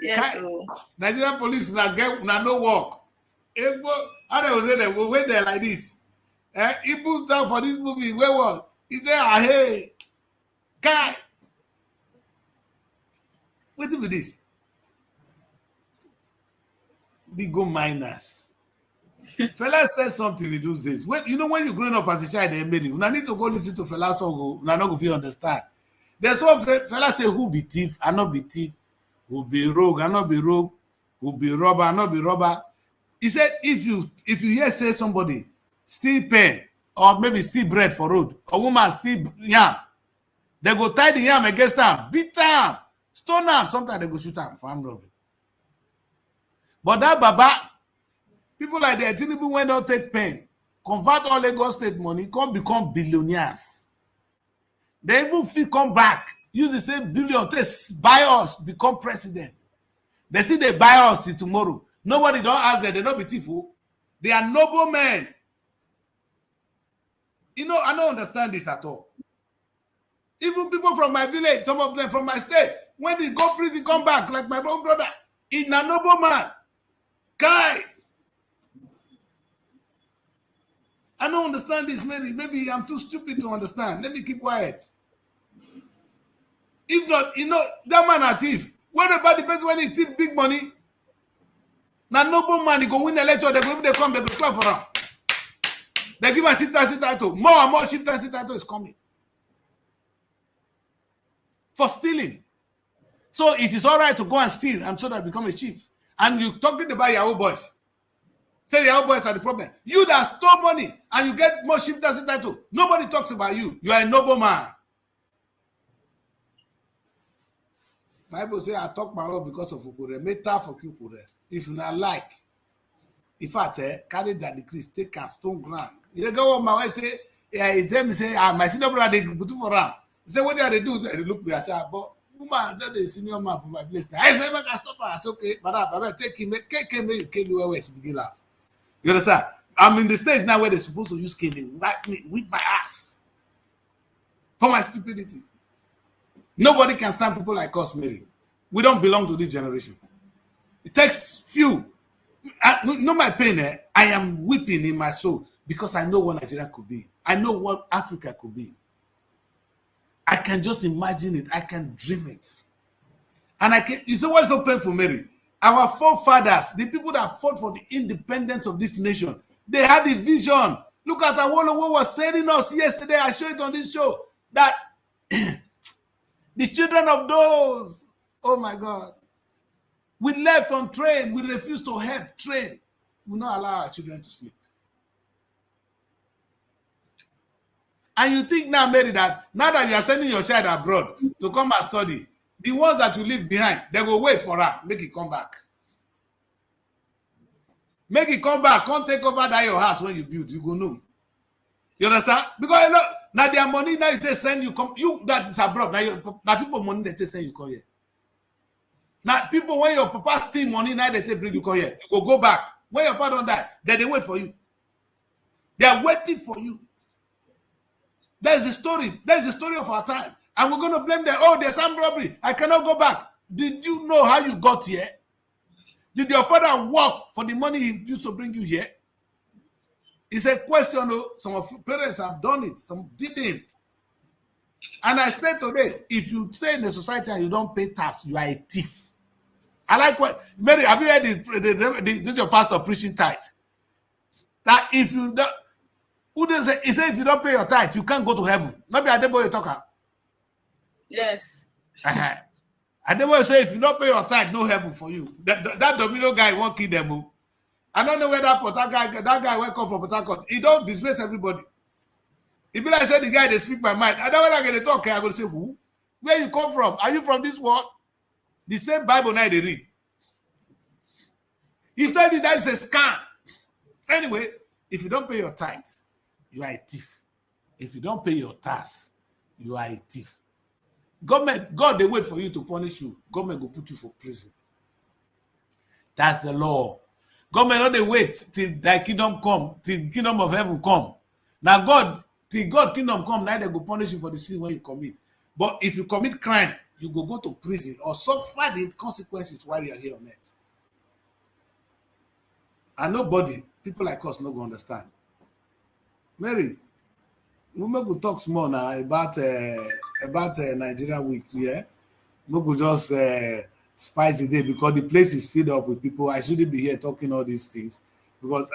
[SPEAKER 2] Yes. So
[SPEAKER 1] Nigerian police now no work. How they will say they will wait there like this. He put down for this movie. Where what? He said, hey, guy. Wait with this. They go miners. Fela said something in those days. When you're growing up as a child, they made you. I need to go listen to Fela song. I not going to understand. There's one Fela say, who be thief? I not be thief. Who be rogue? I not be rogue. Who be robber? I not be robber. He said, if you hear say somebody steal pen or maybe steal bread for road, a woman steal yam, they go tie the yam against them, beat them, stone them. Sometimes they go shoot them for armed robbery. But that Baba, people like that, Tinubu when don't take pen, convert all Lagos state money, come become billionaires. They even feel come back, use the same billion to buy us, become president. They see they buy us till tomorrow. Nobody don't ask them, they don't be thieful. They are noble men. I don't understand this at all. Even people from my village, some of them from my state, when they go prison, come back, like my own brother, he's a noble man. Guy. I don't understand this, maybe I'm too stupid to understand. Let me keep quiet. If not, that man a thief. What about the person when he thief big money? Now noble man, he go win the election, they come, they go clap for him. They give a shiftancy title. More and more shiftancy title is coming. For stealing. So it is all right to go and steal and so that become a chief. And you're talking about Yahoo boys. Say Yahoo boys are the problem. You that stole money and you get more shiftancy title. Nobody talks about you. You are a noble man. Bible say I talk my own because of Ukure. Meta for Ukure. If you not like, if I carry that decrease, take a stone ground. You go on my way say, he tell me say, my senior brother they put for him. He say, what do they do? So they look me. I say, but woman, that is senior man for my place. I say, I can stop her. I say, okay, but take him, you kill you where she begin laugh. You understand? I'm in the stage now where they're supposed to use cane, they wipe me with my ass for my stupidity. Nobody can stand people like us, Mary. We don't belong to this generation. It takes few. Know my pain, I am weeping in my soul because I know what Nigeria could be. I know what Africa could be. I can just imagine it. I can dream it. And you see what is so painful, Mary? Our forefathers, the people that fought for the independence of this nation, they had a vision. Look at what was telling us yesterday. I showed it on this show that the children of those, oh my God, we left on train. We refused to help train. We not allow our children to sleep. And you think now, Mary, that now that you are sending your child abroad to come and study, the ones that you leave behind, they will wait for her, make it come back. Make it come back, come take over that your house when you build. You go know. You understand? Because you know, now their money now they send you come. You that is abroad. Now people money they send you come here. Now people when your papa steal money now they bring you come here. You go back. When your papa don't die, then they wait for you. They are waiting for you. There's the story. There's the story of our time. And we're going to blame them. Oh, there's some robbery. I cannot go back. Did you know how you got here? Did your father work for the money he used to bring you here? It's a question. Some of your parents have done it. Some didn't. And I said today, if you stay in the society and you don't pay tax, you are a thief. I like what Mary. Have you heard this your pastor preaching tithe? That if you don't, who does it? He said if you don't pay your tithe, you can't go to heaven. Maybe Adeboye talker.
[SPEAKER 2] Yes.
[SPEAKER 1] Adeboye say if you don't pay your tithe, no heaven for you. That Domino guy won't kill them. I don't know where that guy went come from Port Harcourt. He don't disgrace everybody. If I say the guy they speak my mind, I don't want to get a talk. I go say who? Where you come from? Are you from this world? The same Bible now they read. He told you that is a scam. Anyway, if you don't pay your tithe, you are a thief. If you don't pay your tax, you are a thief. God, they wait for you to punish you. Government will put you for prison. That's the law. Government not they wait till thy kingdom come, till the kingdom of heaven come. Now God, till God kingdom come, now they go punish you for the sin when you commit. But if you commit crime, you go to prison or suffer the consequences while you are here on earth. And nobody, people like us, no go understand. Mary, we will talk small now about Nigeria week. Yeah, we will just spice the day because the place is filled up with people. I shouldn't be here talking all these things because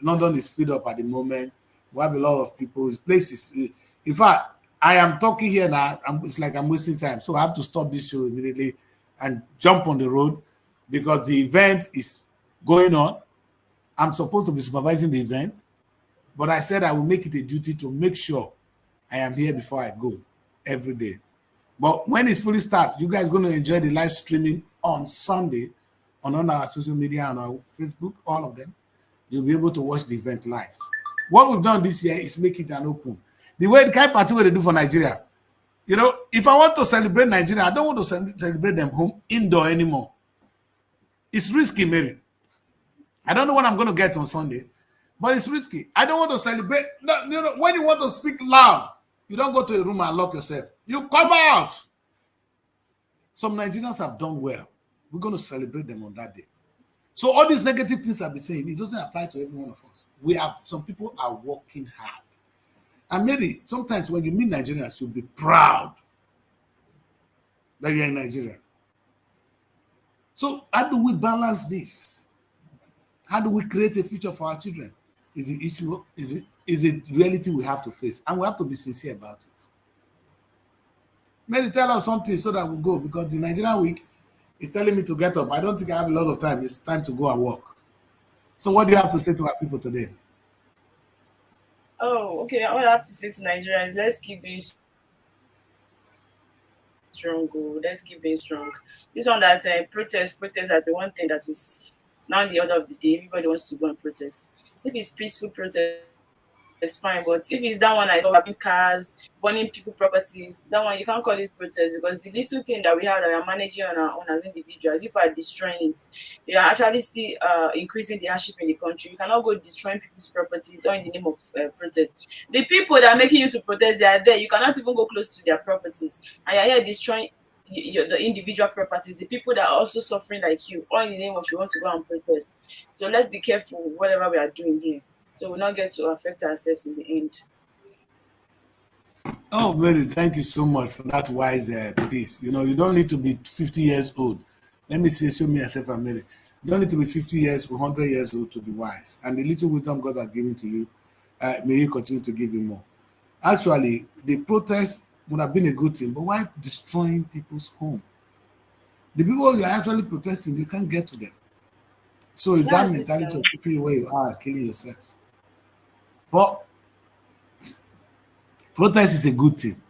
[SPEAKER 1] London is filled up at the moment. We have a lot of people. This place is, in fact, I am talking here now. It's like I'm wasting time, so I have to stop this show immediately and jump on the road because the event is going on. I'm supposed to be supervising the event, but I said I will make it a duty to make sure I am here before I go every day. But when it fully starts, you guys are going to enjoy the live streaming on Sunday on our social media, on our Facebook, all of them. You'll be able to watch the event live. What we've done this year is make it an open. The way the kind of party they do for Nigeria, you know, if I want to celebrate Nigeria, I don't want to celebrate them home indoor anymore. It's risky, Mary. I don't know what I'm going to get on Sunday, but it's risky. I don't want to celebrate. No, you know, when you want to speak loud, you don't go to a room and lock yourself. You come out. Some Nigerians have done well. We're going to celebrate them on that day. So all these negative things I've been saying, it doesn't apply to every one of us. We have some people are working hard. And maybe sometimes when you meet Nigerians, you'll be proud that you're in Nigeria. So how do we balance this? How do we create a future for our children? Is it issue? Is it reality we have to face? And we have to be sincere about it. Maybe tell us something so that we'll go because the Nigerian week is telling me to get up. I don't think I have a lot of time. It's time to go and work. So what do you have to say to our people today?
[SPEAKER 2] Oh, okay. All I have to say to Nigeria is let's keep being strong. Let's keep being strong. This one that protest as the one thing that is now the order of the day. Everybody wants to go and protest. If it's peaceful protest, it's fine. But if it's that one like burning cars, burning people properties, that one you can't call it protest because the little thing that we have that we are managing on our own as individuals, people are destroying it. They are actually still increasing the hardship in the country. You cannot go destroying people's properties or in the name of protest. The people that are making you to protest, they are there. You cannot even go close to their properties, and you're here destroying the individual properties. The people that are also suffering like you, all in the name of you want to go and protest. So let's be careful whatever we are doing here, so we'll not get to affect ourselves in the end.
[SPEAKER 1] Oh, Mary, thank you so much for that wise piece. You know, you don't need to be 50 years old. Let me say, show me yourself and Mary. You don't need to be 50 years or 100 years old to be wise. And the little wisdom God has given to you, may He continue to give you more. Actually, the protest would have been a good thing, but why destroying people's home? The people you are actually protesting, you can't get to them. So it's that mentality of keeping you where you are, killing yourselves. But protest is a good thing.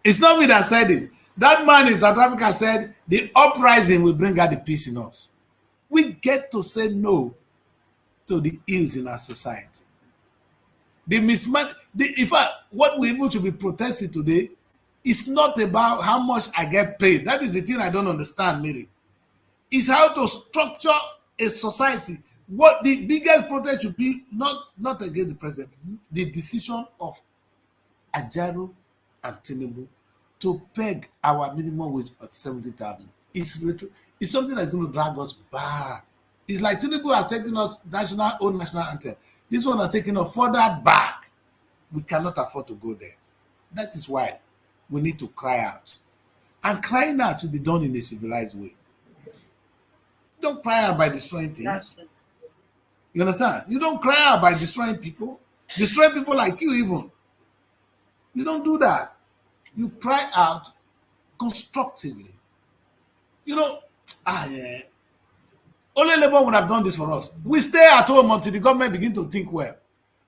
[SPEAKER 1] It's not me that said it. That man in South Africa said the uprising will bring out the peace in us. We get to say no to the ills in our society. In fact, what we even should be protesting today is not about how much I get paid. That is the thing I don't understand, Mary. It's how to structure a society. What the biggest protest should be not against the president, the decision of Ajaro and Tinubu to peg our minimum wage at 70,000. It's something that's going to drag us back. It's like Tinubu are taking us own national anthem. This one are taking us further back. We cannot afford to go there. That is why we need to cry out. And crying out should be done in a civilized way. Don't cry out by destroying things. You understand? You don't cry out by destroying people. Destroy people like you even. You don't do that. You cry out constructively. You know, only Labour would have done this for us. We stay at home until the government begin to think well.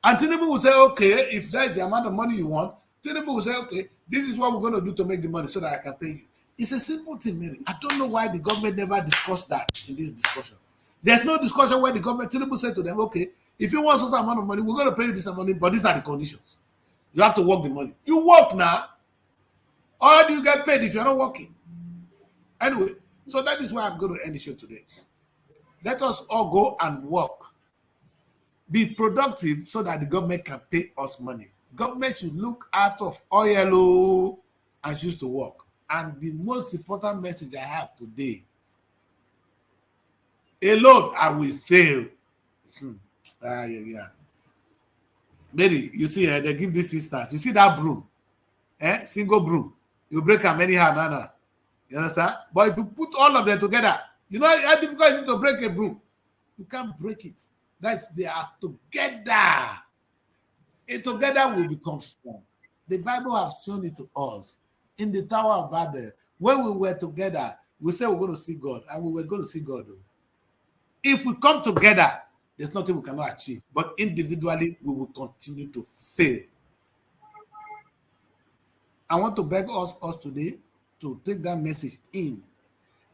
[SPEAKER 1] And Tinubu will say, okay, if that is the amount of money you want, Tinubu will say, okay, this is what we're going to do to make the money so that I can pay you. It's a simple thing, Mary. I don't know why the government never discussed that in this discussion. There's no discussion where the government, Tinubu said to them, okay, if you want such amount of money, we're going to pay you this amount of money, but these are the conditions. You have to work the money. You work now. Or do you get paid if you're not working? Anyway, so that is why I'm going to end the show today. Let us all go and work. Be productive so that the government can pay us money. Government should look out of oil and choose to work. And the most important message I have today, alone I will fail. Mary, you see, they give this instance. You see that broom? Single broom. You break them anyhow, no. You understand? But if you put all of them together, you know how difficult it is to break a broom? You can't break it. They are together. And together will become strong. The Bible has shown it to us. In the Tower of Babel, when we were together, we said we're going to see God, and we were going to see God. If we come together, there's nothing we cannot achieve. But individually, we will continue to fail. I want to beg us today to take that message in,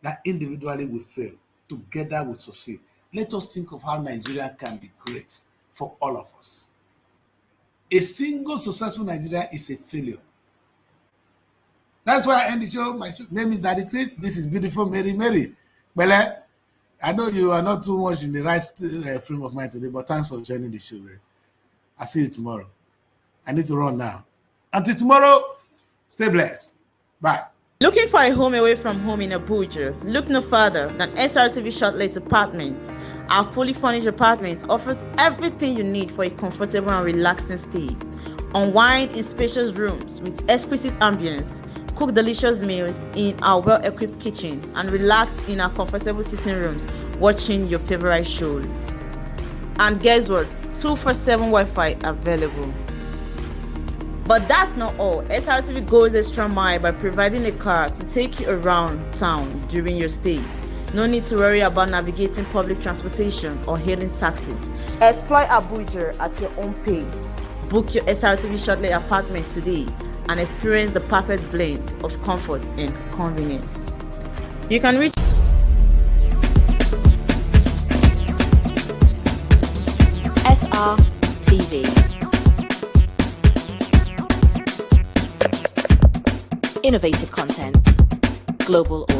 [SPEAKER 1] that individually we fail, together we succeed. Let us think of how Nigeria can be great for all of us. A single successful Nigeria is a failure. That's why I end the show. My name is Daddy Chris. This is beautiful Mary. Bele, I know you are not too much in the right frame of mind today, but thanks for joining the show. I'll see you tomorrow. I need to run now. Until tomorrow, stay blessed. Bye.
[SPEAKER 3] Looking for a home away from home in Abuja? Look no further than Srtv Shortlet Apartments. Our fully furnished apartments offers everything you need for a comfortable and relaxing stay. Unwind in spacious rooms with exquisite ambience. Cook delicious meals in our well-equipped kitchen and relax in our comfortable sitting rooms watching your favorite shows. And guess what? 247 Wi-Fi available. But that's not all. Srtv goes extra mile by providing a car to take you around town during your stay. No need to worry about navigating public transportation or hailing taxis. Explore Abuja at your own pace. Book your Srtv Shortlet apartment today and experience the perfect blend of comfort and convenience. You can reach
[SPEAKER 4] Srtv. Innovative content, global audience.